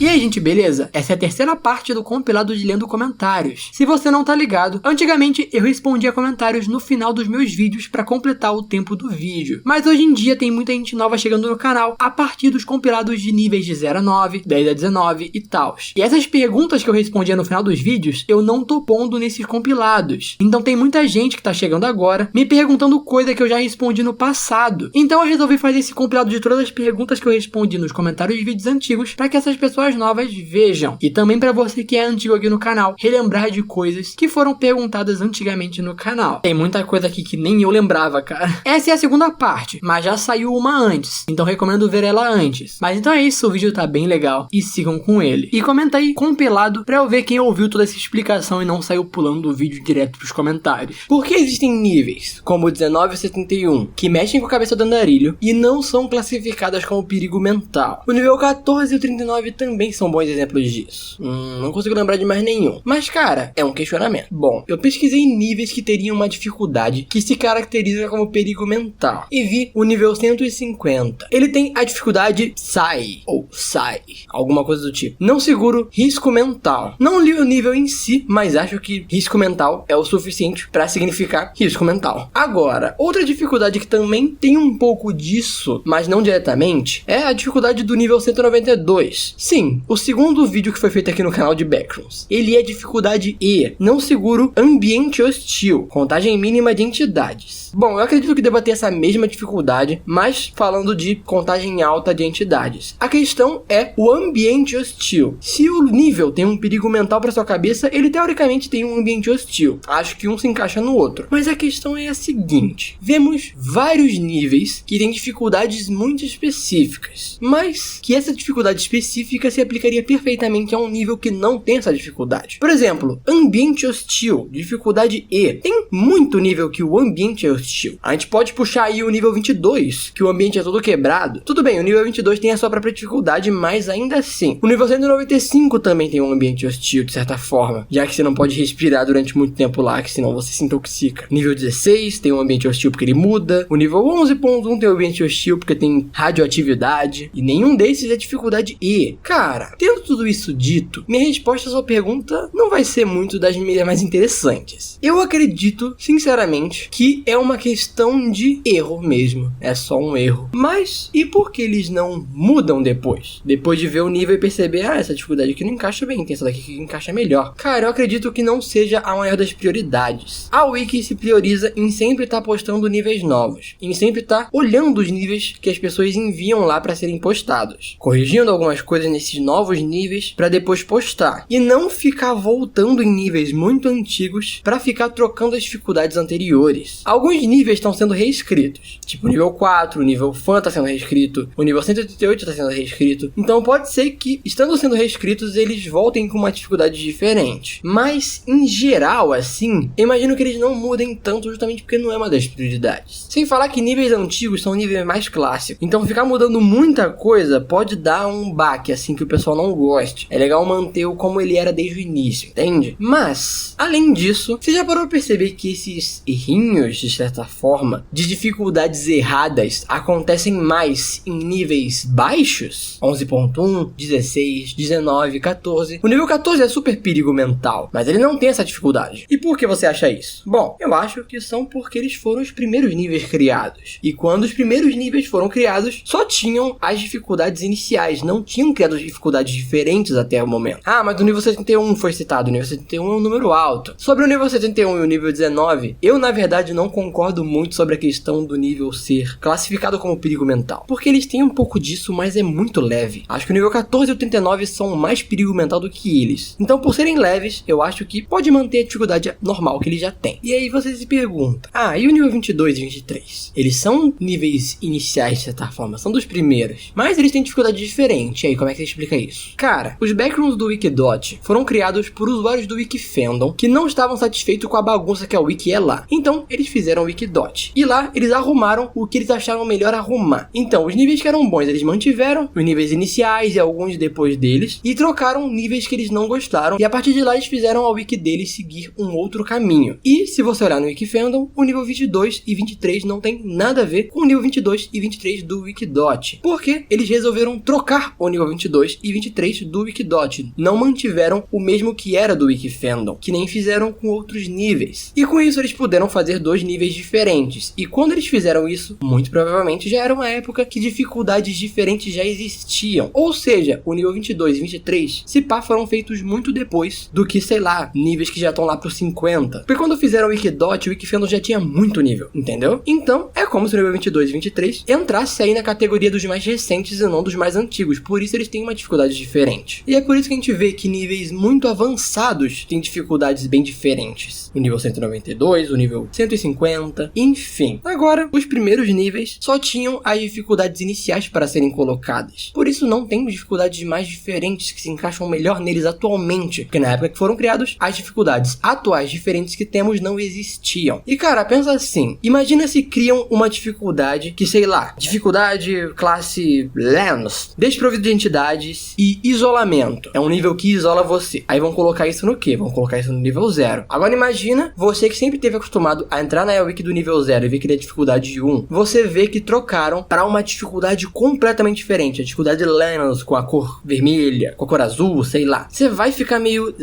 E aí, gente, beleza? Essa é a terceira parte do compilado de lendo comentários. Se você não tá ligado, antigamente eu respondia comentários no final dos meus vídeos pra completar o tempo do vídeo. Mas hoje em dia tem muita gente nova chegando no canal a partir dos compilados de níveis de 0 a 9, 10 a 19 e tals. E essas perguntas que eu respondia no final dos vídeos, eu não tô pondo nesses compilados. Então tem muita gente que tá chegando agora me perguntando coisa que eu já respondi no passado. Então eu resolvi fazer esse compilado de todas as perguntas que eu respondi nos comentários de vídeos antigos pra que essas pessoas novas vejam. E também pra você que é antigo aqui no canal, relembrar de coisas que foram perguntadas antigamente no canal. Tem muita coisa aqui que nem eu lembrava, cara. Essa é a segunda parte, mas já saiu uma antes, então recomendo ver ela antes. Mas então é isso, o vídeo tá bem legal e sigam com ele. E comenta aí compilado pra eu ver quem ouviu toda essa explicação e não saiu pulando do vídeo direto pros comentários. Por que existem níveis, como o 19 e 71, que mexem com a cabeça do andarilho e não são classificadas como perigo mental? O nível 14 e o 39 também são bons exemplos disso. Não consigo lembrar de mais nenhum. Mas, cara, é um questionamento. Bom, eu pesquisei níveis que teriam uma dificuldade que se caracteriza como perigo mental. E vi o nível 150. Ele tem a dificuldade Psi, ou Psi, alguma coisa do tipo. Não seguro risco mental. Não li o nível em si, mas acho que risco mental é o suficiente pra significar risco mental. Agora, outra dificuldade que também tem um pouco disso, mas não diretamente, é a dificuldade do nível 192. Sim, o segundo vídeo que foi feito aqui no canal de Backrooms. Ele é dificuldade E, não seguro ambiente hostil, contagem mínima de entidades. Bom, eu acredito que deva ter essa mesma dificuldade, mas falando de contagem alta de entidades. A questão é o ambiente hostil. Se o nível tem um perigo mental para sua cabeça, ele teoricamente tem um ambiente hostil. Acho que um se encaixa no outro. Mas a questão é a seguinte: vemos vários níveis que têm dificuldades muito específicas, mas que essa dificuldade específica se aplicaria perfeitamente a um nível que não tem essa dificuldade. Por exemplo, ambiente hostil, dificuldade E. Tem muito nível que o ambiente é hostil. A gente pode puxar aí o nível 22, que o ambiente é todo quebrado. Tudo bem, o nível 22 tem a sua própria dificuldade, mas ainda assim. O nível 195 também tem um ambiente hostil, de certa forma, já que você não pode respirar durante muito tempo lá, que senão você se intoxica. Nível 16 tem um ambiente hostil porque ele muda. O nível 11.1 tem um ambiente hostil porque tem radioatividade. E nenhum desses é dificuldade E. Cara, tendo tudo isso dito, minha resposta à sua pergunta não vai ser muito das mais interessantes. Eu acredito, sinceramente, que é uma questão de erro mesmo. É só um erro. Mas, e por que eles não mudam depois? Depois de ver o nível e perceber, essa dificuldade aqui não encaixa bem, tem essa daqui que encaixa melhor. Cara, eu acredito que não seja a maior das prioridades. A Wiki se prioriza em sempre estar postando níveis novos, em sempre estar olhando os níveis que as pessoas enviam lá para serem postados, corrigindo algumas coisas nesses novos níveis para depois postar, e não ficar voltando em níveis muito antigos para ficar trocando as dificuldades anteriores. Alguns níveis estão sendo reescritos, tipo o nível 4, o nível Fan está sendo reescrito, o nível 188 está sendo reescrito, então pode ser que, estando sendo reescritos, eles voltem com uma dificuldade diferente. Mas, em geral, assim, eu imagino que eles não mudem tanto justamente porque não é uma das prioridades. Sem falar que níveis antigos são níveis mais clássicos, então ficar mudando muita coisa pode dar um baque, assim, que o pessoal não goste. É legal manter-o como ele era desde o início, entende? Mas, além disso, você já parou pra perceber que esses errinhos, de certa forma, de dificuldades erradas acontecem mais em níveis baixos? 11.1, 16, 19, 14. O nível 14 é super perigo mental, mas ele não tem essa dificuldade. E por que você acha isso? Bom, eu acho que são porque eles foram os primeiros níveis criados. E quando os primeiros níveis foram criados, só tinham as dificuldades iniciais, não tinham criado dificuldades diferentes até o momento. Mas o nível 71 foi citado, o nível 71 é um número alto. Sobre o nível 71 e o nível 19, eu na verdade não concordo muito sobre a questão do nível ser classificado como perigo mental, porque eles têm um pouco disso, mas é muito leve. Acho que o nível 14 e o 39 são mais perigo mental do que eles. Então, por serem leves, eu acho que pode manter a dificuldade normal que eles já têm. E aí você se pergunta, e o nível 22 e 23? Eles são níveis iniciais, de certa forma, são dos primeiros, mas eles têm dificuldade diferente. E aí, como é que você explica isso? Cara, os backrooms do Wikidot foram criados por usuários do Wikifandom que não estavam satisfeitos com a bagunça que a Wiki é lá. Então, eles fizeram o Wikidot. E lá, eles arrumaram o que eles acharam melhor arrumar. Então, os níveis que eram bons, eles mantiveram os níveis iniciais e alguns depois deles, e trocaram níveis que eles não gostaram, e a partir de lá eles fizeram a Wiki deles seguir um outro caminho. E, se você olhar no Wikifandom, o nível 22 e 23 não tem nada a ver com o nível 22 e 23 do Wikidot, porque eles resolveram trocar o nível 22 22 e 23 do Wikidot. Não mantiveram o mesmo que era do Wikifandom, que nem fizeram com outros níveis. E com isso eles puderam fazer 2 níveis diferentes. E quando eles fizeram isso, muito provavelmente já era uma época que dificuldades diferentes já existiam. Ou seja, o nível 22 e 23, se pá, foram feitos muito depois do que, sei lá, níveis que já estão lá pro 50. Porque quando fizeram o Wikidot, o Wikifandom já tinha muito nível, entendeu? Então, é como se o nível 22 e 23 entrasse aí na categoria dos mais recentes e não dos mais antigos. Por isso eles têm uma dificuldade diferente. E é por isso que a gente vê que níveis muito avançados têm dificuldades bem diferentes. O nível 192, o nível 150, enfim. Agora, os primeiros níveis só tinham as dificuldades iniciais para serem colocadas. Por isso não tem dificuldades mais diferentes que se encaixam melhor neles atualmente. Porque na época que foram criados, as dificuldades atuais diferentes que temos não existiam. E cara, pensa assim, imagina se criam uma dificuldade que, sei lá, dificuldade classe Lens, desprovido de entidades e isolamento. É um nível que isola você. Aí vão colocar isso no quê? Vão colocar isso no nível 0. Agora imagina você que sempre esteve acostumado a entrar na wiki do nível 0 e ver que ele é dificuldade 1. Você vê que trocaram para uma dificuldade completamente diferente. A dificuldade Lens com a cor vermelha, com a cor azul, sei lá. Você vai ficar meio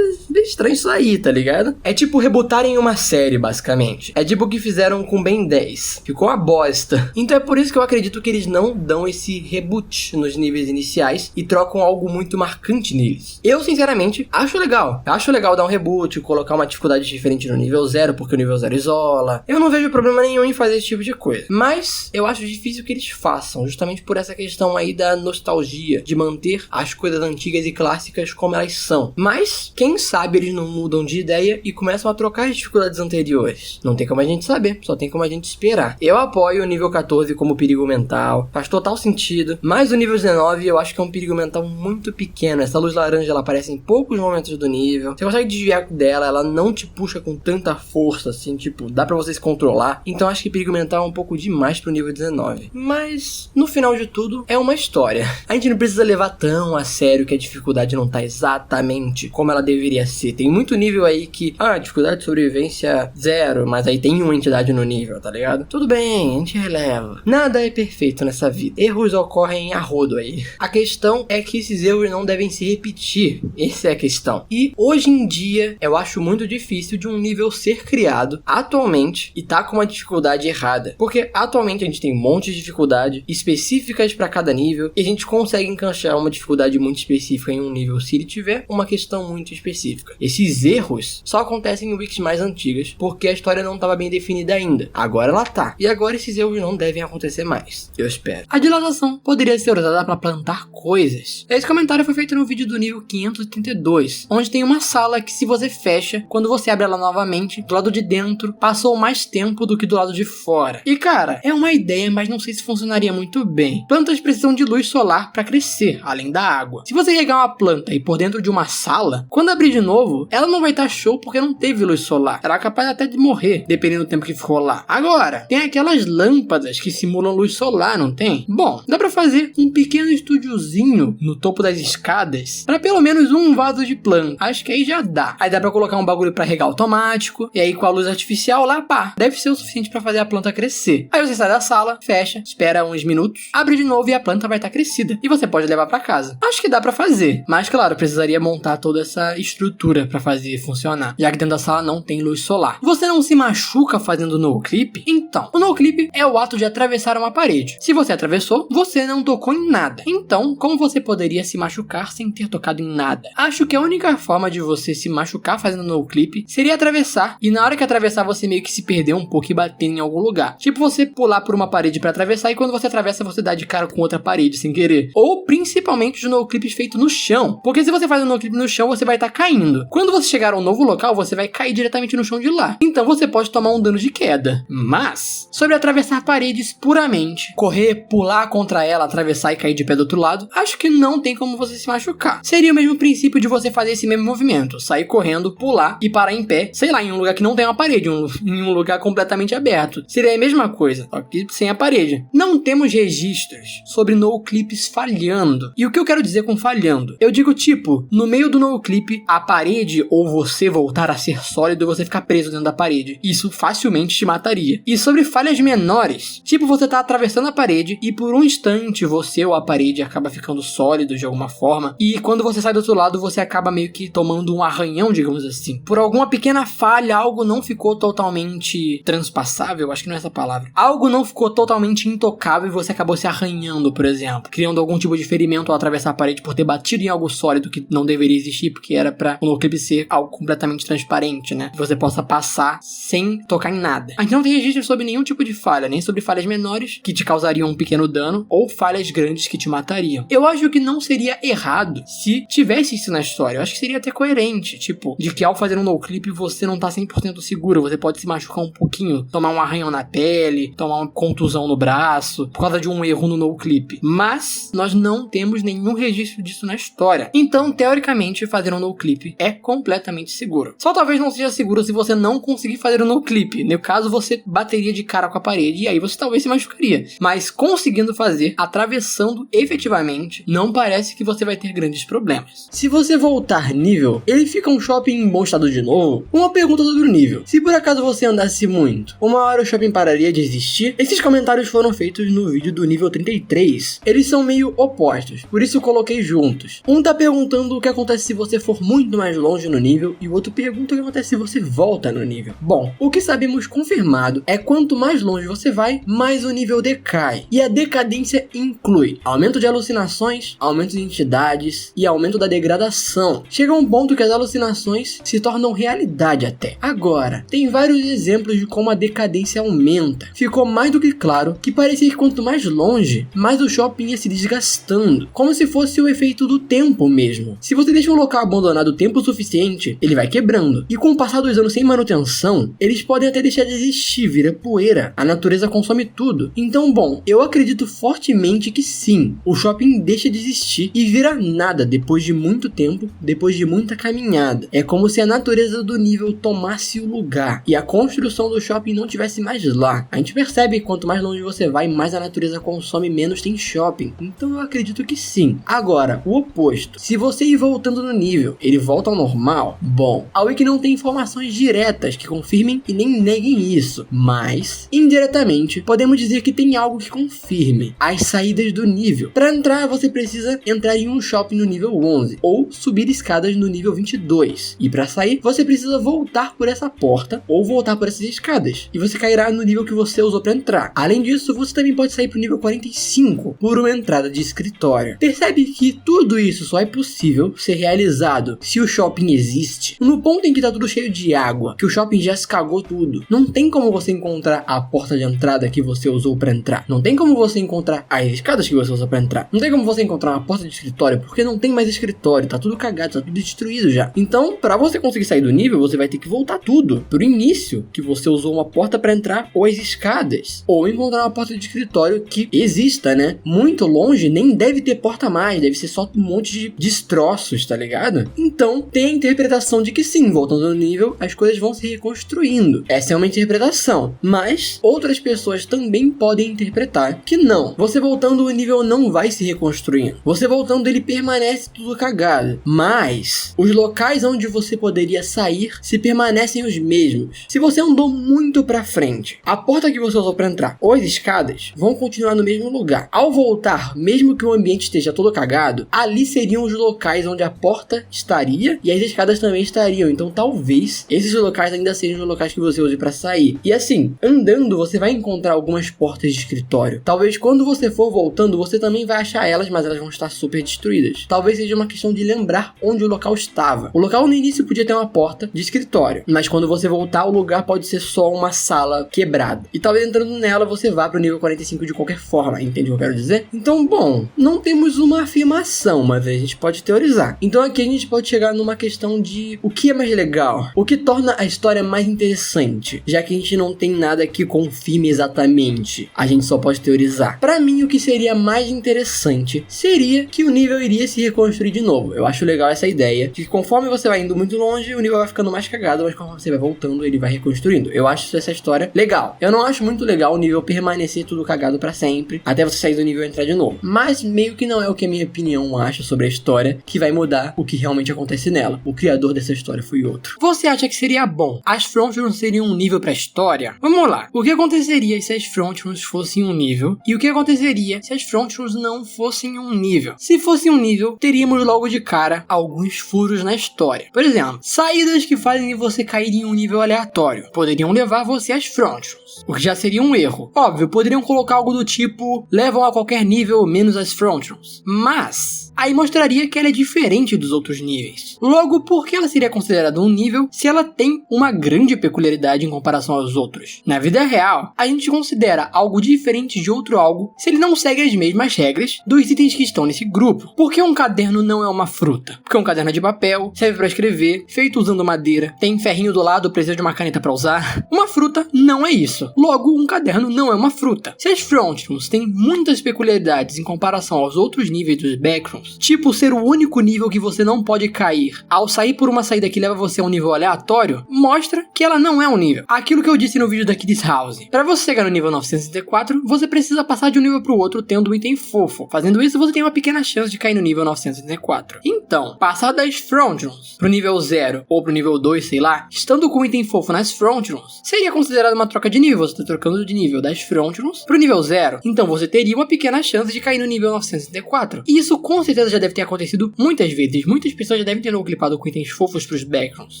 estranho isso aí, tá ligado? É tipo rebootarem uma série, basicamente. É tipo o que fizeram com Ben 10. Ficou uma bosta. Então é por isso que eu acredito que eles não dão esse reboot nos níveis iniciais e trocam algo muito marcante neles. Eu, sinceramente, acho legal. Acho legal dar um reboot, colocar uma dificuldade diferente no nível 0, porque o nível 0 isola. Eu não vejo problema nenhum em fazer esse tipo de coisa. Mas eu acho difícil que eles façam, justamente por essa questão aí da nostalgia, de manter as coisas antigas e clássicas como elas são. Mas, quem sabe eles não mudam de ideia e começam a trocar as dificuldades anteriores. Não tem como a gente saber, só tem como a gente esperar. Eu apoio o nível 14 como perigo mental, faz total sentido, mas o nível 19 eu acho que é um perigo mental muito pequeno. Essa luz laranja ela aparece em poucos momentos do nível, você consegue desviar dela, ela não te puxa com tanta força assim, tipo, dá pra você se controlar. Então acho que perigo mental é um pouco demais pro nível 19. Mas, no final de tudo, é uma história. A gente não precisa levar tão a sério que a dificuldade não tá exatamente como ela deveria ser. Tem muito nível aí que, dificuldade de sobrevivência 0, mas aí tem uma entidade no nível, tá ligado? Tudo bem, a gente releva. Nada é perfeito nessa vida. Erros ocorrem a rodo aí. A questão é que esses erros não devem se repetir. Essa é a questão. E hoje em dia, eu acho muito difícil de um nível ser criado atualmente e tá com uma dificuldade errada. Porque atualmente a gente tem um monte de dificuldade específicas para cada nível e a gente consegue encaixar uma dificuldade muito específica em um nível se ele tiver uma questão muito específica. Esses erros só acontecem em wikis mais antigas porque a história não estava bem definida ainda. Agora ela tá. E agora esses erros não devem acontecer mais. Eu espero. A dilatação poderia ser usada para plantar coisas. Esse comentário foi feito no vídeo do nível 532, onde tem uma sala que, se você fecha, quando você abre ela novamente, do lado de dentro passou mais tempo do que do lado de fora. E cara, é uma ideia, mas não sei se funcionaria muito bem. Plantas precisam de luz solar para crescer, além da água. Se você regar uma planta e por dentro de uma sala, quando abrir de novo, ela não vai estar show porque não teve luz solar. Ela é capaz até de morrer, dependendo do tempo que ficou lá. Agora, tem aquelas lâmpadas que simulam luz solar, não tem? Bom, dá pra fazer um pequeno estúdiozinho no topo das escadas para pelo menos um vaso de planta. Acho que aí já dá. Aí dá pra colocar um bagulho pra regar automático, e aí com a luz artificial lá, pá, deve ser o suficiente pra fazer a planta crescer. Aí você sai da sala, fecha, espera uns minutos, abre de novo e a planta vai estar crescida. E você pode levar pra casa. Acho que dá pra fazer, mas claro, precisaria montar toda essa estrutura pra fazer funcionar, já que dentro da sala não tem luz solar. Você não se machuca fazendo noclip? Então, o noclip é o ato de atravessar uma parede. Se você atravessou, você não tocou em nada. Então, como você poderia se machucar sem ter tocado em nada? Acho que a única forma de você se machucar fazendo noclip seria atravessar, e na hora que atravessar você meio que se perder um pouco e bater em algum lugar. Tipo você pular por uma parede pra atravessar e quando você atravessa você dá de cara com outra parede sem querer. Ou principalmente os noclips feitos no chão. Porque se você faz um noclip no chão, você vai estar caindo. Quando você chegar a um novo local, você vai cair diretamente no chão de lá. Então você pode tomar um dano de queda. Mas, sobre atravessar paredes puramente, correr, pular contra ela, atravessar e cair de pé do outro lado, acho que não tem como você se machucar. Seria o mesmo princípio de você fazer esse mesmo movimento. Sair correndo, pular e parar em pé, sei lá, em um lugar que não tem uma parede, em um lugar completamente aberto. Seria a mesma coisa, só que sem a parede. Não temos registros sobre noclips falhando. E o que eu quero dizer com falhando? Eu digo tipo, no meio do noclip, a parede ou você voltar a ser sólido e você ficar preso dentro da parede. Isso facilmente te mataria. E sobre falhas menores, tipo você tá atravessando a parede e por um instante você ou a parede acaba ficando ficando sólidos de alguma forma. E quando você sai do outro lado, você acaba meio que tomando um arranhão, digamos assim. Por alguma pequena falha, algo não ficou totalmente transpassável, acho que não é essa palavra. Algo não ficou totalmente intocável e você acabou se arranhando, por exemplo. Criando algum tipo de ferimento ao atravessar a parede por ter batido em algo sólido que não deveria existir, porque era pra o noclip ser algo completamente transparente, né? Que você possa passar sem tocar em nada. A gente não tem registro sobre nenhum tipo de falha, nem sobre falhas menores que te causariam um pequeno dano, ou falhas grandes que te matariam. Eu acho que não seria errado se tivesse isso na história. Eu acho que seria até coerente, tipo, de que ao fazer um noclip você não tá 100% seguro, você pode se machucar um pouquinho, tomar um arranhão na pele, tomar uma contusão no braço, por causa de um erro no noclip. Mas nós não temos nenhum registro disso na história. Então, teoricamente, fazer um noclip é completamente seguro. Só talvez não seja seguro se você não conseguir fazer um noclip. No caso, você bateria de cara com a parede e aí você talvez se machucaria. Mas conseguindo fazer, atravessando efetivamente, não parece que você vai ter grandes problemas. Se você voltar nível, ele fica um shopping em bom estado de novo? Uma pergunta sobre o nível. Se por acaso você andasse muito, uma hora o shopping pararia de existir? Esses comentários foram feitos no vídeo do nível 33. Eles são meio opostos, por isso eu coloquei juntos. Um tá perguntando o que acontece se você for muito mais longe no nível, e o outro pergunta o que acontece se você volta no nível. Bom, o que sabemos confirmado é quanto mais longe você vai, mais o nível decai. E a decadência inclui aumento de alucinações, aumento de entidades e aumento da degradação. Chega a um ponto que as alucinações se tornam realidade até. Agora, tem vários exemplos de como a decadência aumenta. Ficou mais do que claro que parecia que quanto mais longe, mais o shopping ia se desgastando, como se fosse o efeito do tempo mesmo. Se você deixa um local abandonado tempo suficiente, ele vai quebrando, e com o passar dos anos sem manutenção, eles podem até deixar de existir, vira poeira. A natureza consome tudo. Então, bom, eu acredito fortemente que sim, o shopping deixa de existir e vira nada depois de muito tempo, depois de muita caminhada. É como se a natureza do nível tomasse o lugar e a construção do shopping não tivesse mais lá. A gente percebe que quanto mais longe você vai, mais a natureza consome, menos tem shopping. Então eu acredito que sim. Agora, o oposto. Se você ir voltando no nível, ele volta ao normal? Bom, a Wiki não tem informações diretas que confirmem e nem neguem isso, mas, indiretamente, podemos dizer que tem algo que confirme as saídas do nível. Para entrar, você precisa entrar em um shopping no nível 11, ou subir escadas no nível 22. E para sair, você precisa voltar por essa porta, ou voltar por essas escadas, e você cairá no nível que você usou para entrar. Além disso, você também pode sair pro nível 45, por uma entrada de escritório. Percebe que tudo isso só é possível ser realizado se o shopping existe. No ponto em que tá tudo cheio de água, que o shopping já se cagou tudo, não tem como você encontrar a porta de entrada que você usou para entrar. Não tem como você encontrar as escadas que você usou para entrar. Não tem como você encontrar uma porta de escritório, porque não tem mais escritório, tá tudo cagado, tá tudo destruído já. Então, para você conseguir sair do nível, você vai ter que voltar tudo pro início, que você usou uma porta para entrar, ou as escadas, ou encontrar uma porta de escritório que exista, né? Muito longe, nem deve ter porta mais, deve ser só um monte de destroços, tá ligado? Então, tem a interpretação de que sim, voltando no nível, as coisas vão se reconstruindo. Essa é uma interpretação, mas outras pessoas também podem interpretar que não. Você voltando, o nível não vai se reconstruindo. Você voltando, ele permanece tudo cagado, mas os locais onde você poderia sair se permanecem os mesmos. Se você andou muito pra frente, a porta que você usou pra entrar ou as escadas vão continuar no mesmo lugar. Ao voltar, mesmo que o ambiente esteja todo cagado, ali seriam os locais onde a porta estaria e as escadas também estariam. Então talvez esses locais ainda sejam os locais que você use pra sair. E assim, andando você vai encontrar algumas portas de escritório. Talvez quando você for voltando, você também vai achar elas, mas elas vão estar super destruídas. Talvez seja uma questão de lembrar onde o local estava. O local no início podia ter uma porta de escritório, mas quando você voltar, o lugar pode ser só uma sala quebrada. E talvez entrando nela você vá pro nível 45 de qualquer forma, entende o que eu quero dizer? Então, bom, não temos uma afirmação, mas a gente pode teorizar. Então aqui a gente pode chegar numa questão de o que é mais legal, o que torna a história mais interessante, já que a gente não tem nada que confirme exatamente, a gente só pode teorizar. Pra mim, o que seria mais interessante seria que o nível iria se reconstruir de novo. Eu acho legal essa ideia, que conforme você vai indo muito longe, o nível vai ficando mais cagado, mas conforme você vai voltando, ele vai reconstruindo. Eu acho essa história legal. Eu não acho muito legal o nível permanecer tudo cagado pra sempre, até você sair do nível e entrar de novo. Mas meio que não é o que a minha opinião acha sobre a história que vai mudar o que realmente acontece nela. O criador dessa história foi outro. Você acha que seria bom as frontruns seriam um nível pra história? Vamos lá. O que aconteceria se as frontruns fossem um nível? E o que aconteceria se as frontruns não fossem fossem um nível. Se fosse um nível, teríamos logo de cara alguns furos na história. Por exemplo, saídas que fazem você cair em um nível aleatório poderiam levar você às Frontrooms, o que já seria um erro. Óbvio, poderiam colocar algo do tipo levam a qualquer nível menos as Frontrooms, mas aí mostraria que ela é diferente dos outros níveis. Logo, por que ela seria considerada um nível se ela tem uma grande peculiaridade em comparação aos outros? Na vida real, a gente considera algo diferente de outro algo se ele não segue as mesmas regras dos itens que estão nesse grupo. Por que um caderno não é uma fruta? Porque um caderno é de papel, serve para escrever, feito usando madeira, tem ferrinho do lado, precisa de uma caneta para usar. Uma fruta não é isso. Logo, um caderno não é uma fruta. Se as Frontrooms têm muitas peculiaridades em comparação aos outros níveis dos Backrooms, tipo ser o único nível que você não pode cair ao sair por uma saída que leva você a um nível aleatório, mostra que ela não é um nível. Aquilo que eu disse no vídeo da Kids House. Para você chegar no nível 964, você precisa passar de um nível para o outro tendo um item fofo. Fazendo isso, você tem uma pequena chance de cair no nível 964. Então, passar das Frontrooms pro nível 0 ou pro nível 2, sei lá, estando com um item fofo nas Frontrooms, seria considerado uma troca de nível. Você está trocando de nível das Frontrooms pro nível 0. Então você teria uma pequena chance de cair no nível 964. E isso com certeza já deve ter acontecido muitas vezes. Muitas pessoas já devem ter clipado com itens fofos pros Backrooms.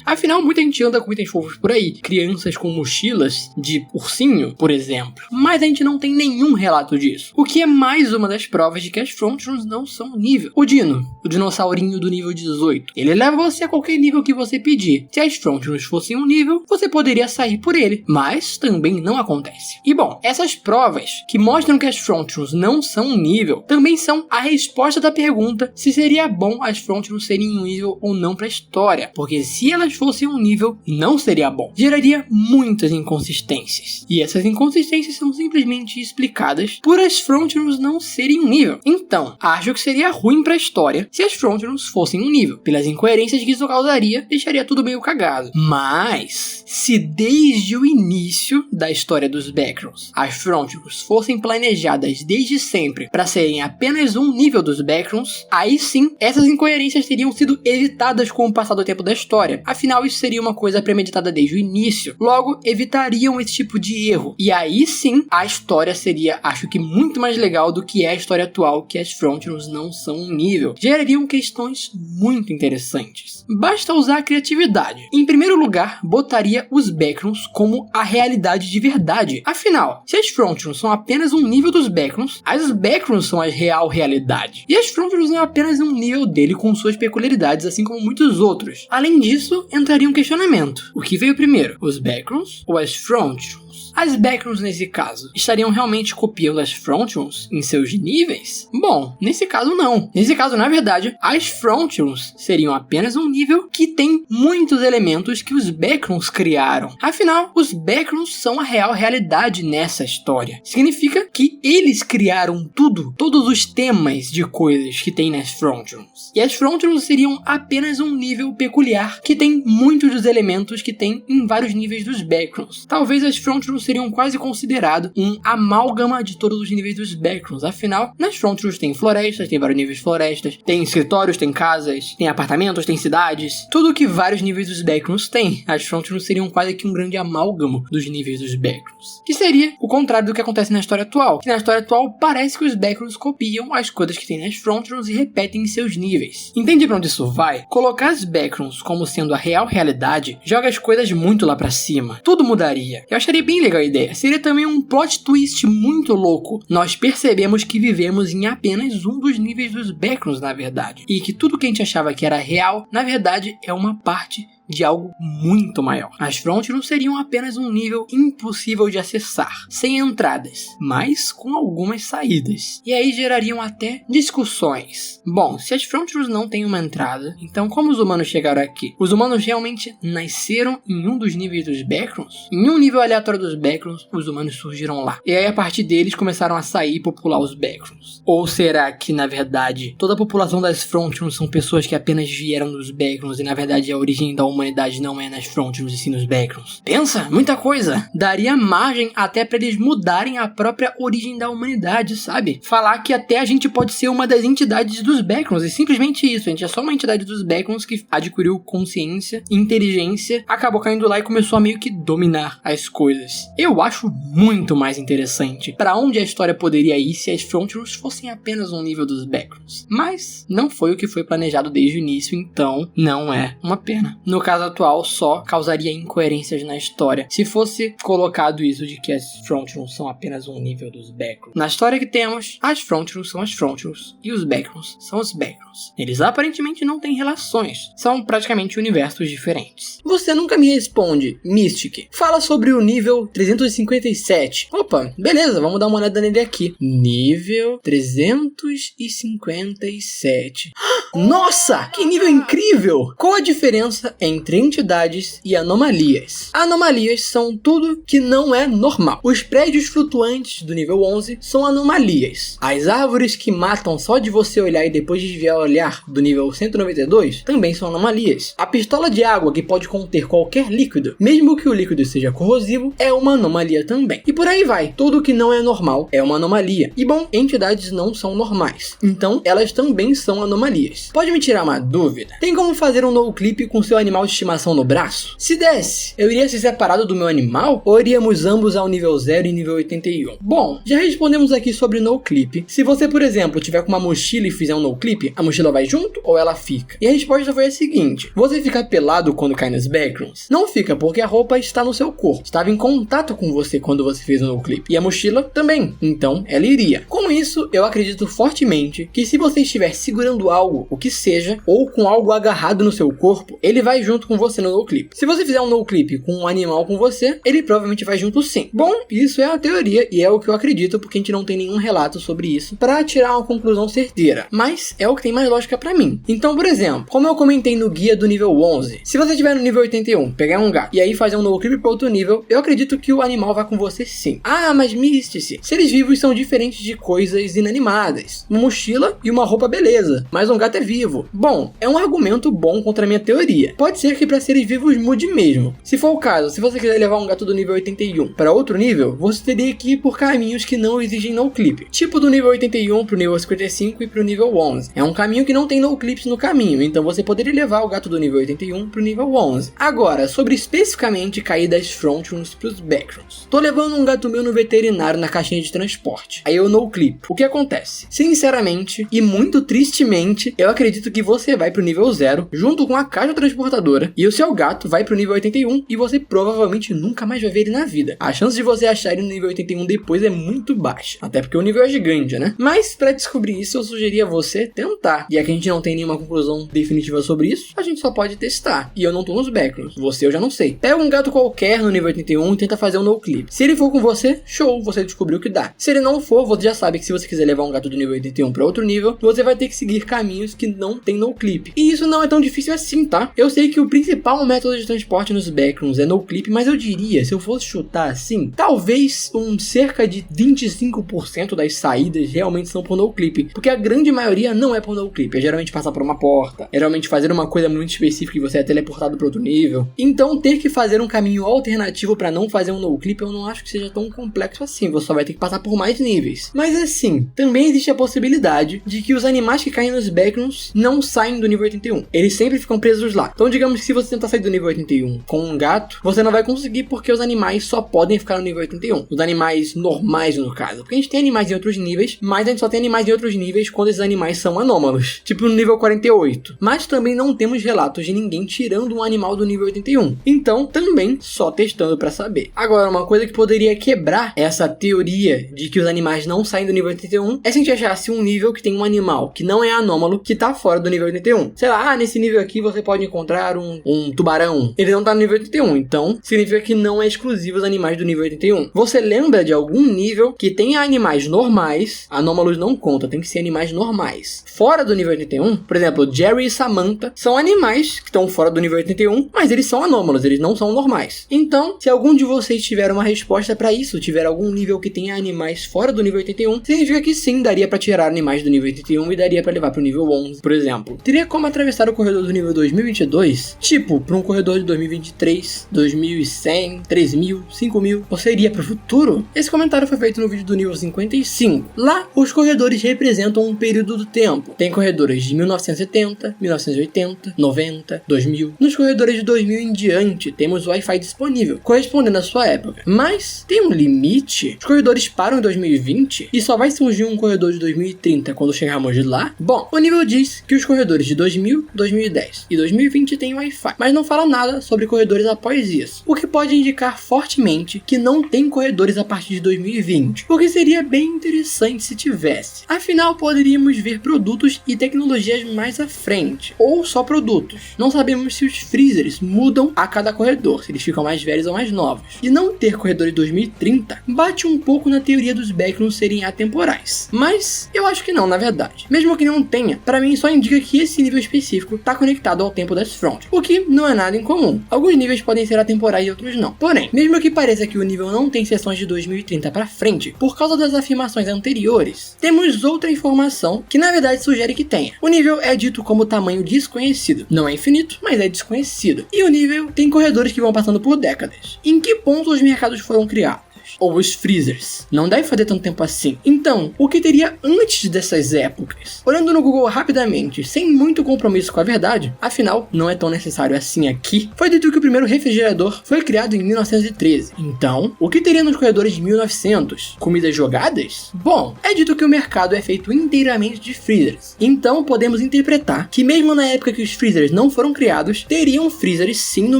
Afinal, muita gente anda com itens fofos por aí. Crianças com mochilas de ursinho, por exemplo. Mas a gente não tem nenhum relato disso. O que é mais uma das provas de que as Frontrooms não são nível. O Dino, o dinossaurinho do nível 18. Ele leva você a qualquer nível que você pedir. Se as Frontrooms fossem um nível, você poderia sair por ele. Mas também não acontece. E bom, essas provas que mostram que as Frontrooms não são um nível, também são a resposta da pergunta se seria bom as Frontrooms serem um nível ou não para a história. Porque se elas fossem um nível, não seria bom. Geraria muitas inconsistências. E essas inconsistências são simplesmente explicadas por as Frontrooms não serem um nível. Então, acho que seria ruim para a história se as Frontrooms fossem um nível. Pelas incoerências que isso causaria, deixaria tudo meio cagado. Mas, se desde o início da história dos Backrooms, as Frontrooms fossem planejadas desde sempre para serem apenas um nível dos Backrooms, aí sim, essas incoerências teriam sido evitadas com o passar do tempo da história. Afinal, isso seria uma coisa premeditada desde o início. Logo, evitariam esse tipo de erro. E aí sim, a história seria, acho que muito mais legal do que é a história atual, que as Frontrooms não são um nível. Gerariam questões muito interessantes. Basta usar a criatividade. Em primeiro lugar, botaria os Backrooms como a realidade de verdade. Afinal, se as Frontrooms são apenas um nível dos Backrooms, as Backrooms são a real realidade. E as Frontrooms não é apenas um nível dele com suas peculiaridades, assim como muitos outros. Além disso, entraria um questionamento. O que veio primeiro, os Backrooms ou as Frontrooms? As Backrooms, nesse caso, estariam realmente copiando as Frontrooms em seus níveis? Bom, nesse caso não. Nesse caso, na verdade, as Frontrooms seriam apenas um nível que tem muitos elementos que os Backrooms criaram. Afinal, os Backrooms são a real realidade nessa história. Significa que eles criaram tudo, todos os temas de coisas que tem nas Frontrooms. E as Frontrooms seriam apenas um nível peculiar que tem muitos dos elementos que tem em vários níveis dos Backrooms. Talvez as Frontrooms seriam quase considerado um amálgama de todos os níveis dos Backrooms. Afinal, nas Frontrooms tem florestas, tem vários níveis de florestas, tem escritórios, tem casas, tem apartamentos, tem cidades. Tudo que vários níveis dos Backrooms tem. As Frontrooms seriam quase que um grande amálgama dos níveis dos Backrooms. Que seria o contrário do que acontece na história atual. Que na história atual parece que os Backrooms copiam as coisas que tem nas Frontrooms e repetem em seus níveis. Entende pra onde isso vai? Colocar as Backrooms como sendo a real realidade joga as coisas muito lá pra cima. Tudo mudaria. Eu acharia bem legal a ideia. Seria também um plot twist muito louco. Nós percebemos que vivemos em apenas um dos níveis dos Backrooms, na verdade. E que tudo que a gente achava que era real, na verdade, é uma parte de algo muito maior. As Frontrooms seriam apenas um nível impossível de acessar, sem entradas, mas com algumas saídas. E aí gerariam até discussões. Bom, se as Frontrooms não têm uma entrada, então como os humanos chegaram aqui? Os humanos realmente nasceram em um dos níveis dos Backrooms? Em um nível aleatório dos Backrooms, os humanos surgiram lá. E aí a partir deles começaram a sair e popular os Backrooms. Ou será que, na verdade, toda a população das Frontrooms são pessoas que apenas vieram dos Backrooms e na verdade a origem da humanidade não é nas frontiers e sim nos backrooms? Pensa, muita coisa. Daria margem até pra eles mudarem a própria origem da humanidade, sabe? Falar que até a gente pode ser uma das entidades dos backrooms, e simplesmente isso, a gente é só uma entidade dos backrooms que adquiriu consciência, inteligência, acabou caindo lá e começou a meio que dominar as coisas. Eu acho muito mais interessante pra onde a história poderia ir se as frontiers fossem apenas um nível dos backrooms. Mas não foi o que foi planejado desde o início, então não é uma pena. No caso atual, só causaria incoerências na história se fosse colocado isso de que as frontiers são apenas um nível dos backrooms. Na história que temos, as frontiers são as frontiers e os backrooms são os backrooms. Eles aparentemente não têm relações, são praticamente universos diferentes. Você nunca me responde, Mystic. Fala sobre o nível 357. Opa, beleza, vamos dar uma olhada nele aqui. Nível 357. Nossa, que nível incrível! Qual a diferença entre entidades e anomalias? Anomalias são tudo que não é normal. Os prédios flutuantes do nível 11 são anomalias. As árvores que matam só de você olhar e depois desviar o olhar do nível 192 também são anomalias. A pistola de água que pode conter qualquer líquido, mesmo que o líquido seja corrosivo, é uma anomalia também. E por aí vai. Tudo que não é normal é uma anomalia. E bom, entidades não são normais. Então, elas também são anomalias. Pode me tirar uma dúvida? Tem como fazer um no-clip com seu animal de estimação no braço? Se desse, eu iria ser separado do meu animal? Ou iríamos ambos ao nível 0 e nível 81? Bom, já respondemos aqui sobre no-clip. Se você, por exemplo, tiver com uma mochila e fizer um no-clip, a mochila vai junto ou ela fica? E a resposta foi a seguinte: você fica pelado quando cai nos backrooms? Não fica, porque a roupa está no seu corpo. Estava em contato com você quando você fez o no-clip. E a mochila também. Então, ela iria. Com isso, eu acredito fortemente que se você estiver segurando algo, o que seja, ou com algo agarrado no seu corpo, ele vai junto com você no no-clip. Se você fizer um no-clip com um animal com você, ele provavelmente vai junto sim. Bom, isso é a teoria e é o que eu acredito, porque a gente não tem nenhum relato sobre isso pra tirar uma conclusão certeira. Mas é o que tem mais lógica pra mim. Então, por exemplo, como eu comentei no guia do nível 11, se você estiver no nível 81, pegar um gato e aí fazer um no-clip pra outro nível, eu acredito que o animal vai com você sim. Ah, mas Mystic, seres vivos são diferentes de coisas inanimadas. Uma mochila e uma roupa, beleza, mas um gato é vivo. Bom, é um argumento bom contra a minha teoria. Pode ser que para seres vivos mude mesmo. Se for o caso, se você quiser levar um gato do nível 81 para outro nível, você teria que ir por caminhos que não exigem no-clip. Tipo do nível 81 pro nível 55 e pro nível 11. É um caminho que não tem no-clips no caminho, então você poderia levar o gato do nível 81 pro nível 11. Agora, sobre especificamente cair das frontrooms pros backrooms. Tô levando um gato meu no veterinário na caixinha de transporte. Aí eu no-clip. O que acontece? Sinceramente e muito tristemente, eu acredito que você vai pro nível 0 junto com a caixa transportadora e o seu gato vai pro nível 81 e você provavelmente nunca mais vai ver ele na vida. A chance de você achar ele no nível 81 depois é muito baixa, até porque o nível é gigante, né? Mas pra descobrir isso eu sugeria você tentar. E aqui a gente não tem nenhuma conclusão definitiva sobre isso, a gente só pode testar. E eu não tô nos backrooms, você eu já não sei. Pega um gato qualquer no nível 81 e tenta fazer um no-clip. Se ele for com você, show, você descobriu o que dá. Se ele não for, você já sabe que se você quiser levar um gato do nível 81 pra outro nível, você vai ter que seguir caminhos que não tem no-clip. E isso não é tão difícil assim, tá? Eu sei que o principal método de transporte nos backrooms é no-clip, mas eu diria, se eu fosse chutar assim, talvez cerca de 25% das saídas realmente são por no-clip, porque a grande maioria não é por no-clip, é geralmente passar por uma porta, é geralmente fazer uma coisa muito específica e você é teleportado para outro nível. Então ter que fazer um caminho alternativo para não fazer um no-clip eu não acho que seja tão complexo assim, você só vai ter que passar por mais níveis. Mas assim, também existe a possibilidade de que os animais que caem nos backrooms não saem do nível 81, eles sempre ficam presos lá. Então digamos que se você tentar sair do nível 81 com um gato, você não vai conseguir porque os animais só podem ficar no nível 81, os animais normais no caso, porque a gente tem animais em outros níveis, mas a gente só tem animais em outros níveis quando esses animais são anômalos, tipo no nível 48, mas também não temos relatos de ninguém tirando um animal do nível 81, então também só testando pra saber. Agora, uma coisa que poderia quebrar essa teoria de que os animais não saem do nível 81 é se a gente achasse um nível que tem um animal que não é anômalo, que tá fora do nível 81. Sei lá, nesse nível aqui você pode encontrar um tubarão, ele não tá no nível 81, então significa que não é exclusivo os animais do nível 81. Você lembra de algum nível que tenha animais normais, anômalos não conta, tem que ser animais normais, fora do nível 81? Por exemplo, Jerry e Samantha são animais que estão fora do nível 81, mas eles são anômalos, eles não são normais. Então, se algum de vocês tiver uma resposta pra isso, tiver algum nível que tenha animais fora do nível 81, significa que sim, daria pra tirar animais do nível 81 e daria pra levar pro nível 11, por exemplo. Teria como atravessar o corredor do nível 2022 corredores, tipo para um corredor de 2023, 2100, 3000, 5000, você iria para o futuro? Esse comentário foi feito no vídeo do nível 55. Lá, os corredores representam um período do tempo. Tem corredores de 1970, 1980, 90, 2000. Nos corredores de 2000 em diante, temos Wi-Fi disponível, correspondendo à sua época. Mas tem um limite? Os corredores param em 2020 e só vai surgir um corredor de 2030 quando chegarmos lá? Bom, o nível diz que os corredores de 2000, 2010 e 2020 têm Wi-Fi, mas não fala nada sobre corredores após isso, o que pode indicar fortemente que não tem corredores a partir de 2020, o que seria bem interessante se tivesse. Afinal, poderíamos ver produtos e tecnologias mais à frente, ou só produtos. Não sabemos se os freezers mudam a cada corredor, se eles ficam mais velhos ou mais novos. E não ter corredor em 2030 bate um pouco na teoria dos backrooms serem atemporais. Mas eu acho que não, na verdade. Mesmo que não tenha, para mim só indica que esse nível específico está conectado ao tempo das fronts, o que não é nada incomum. Alguns níveis podem ser atemporais e outros não. Porém, mesmo que pareça que o nível não tem seções de 2030 para frente, por causa das afirmações anteriores, temos outra informação que na verdade sugere que tenha. O nível é dito como tamanho desconhecido. Não é infinito, mas é desconhecido. E o nível tem corredores que vão passando por décadas. Em que ponto os mercados foram criados? Ou os freezers. Não deve fazer tanto tempo assim. Então, o que teria antes dessas épocas? Olhando no Google rapidamente, sem muito compromisso com a verdade, afinal, não é tão necessário assim aqui, foi dito que o primeiro refrigerador foi criado em 1913. Então, o que teria nos corredores de 1900? Comidas jogadas? Bom, é dito que o mercado é feito inteiramente de freezers. Então, podemos interpretar que mesmo na época que os freezers não foram criados, teriam freezers sim no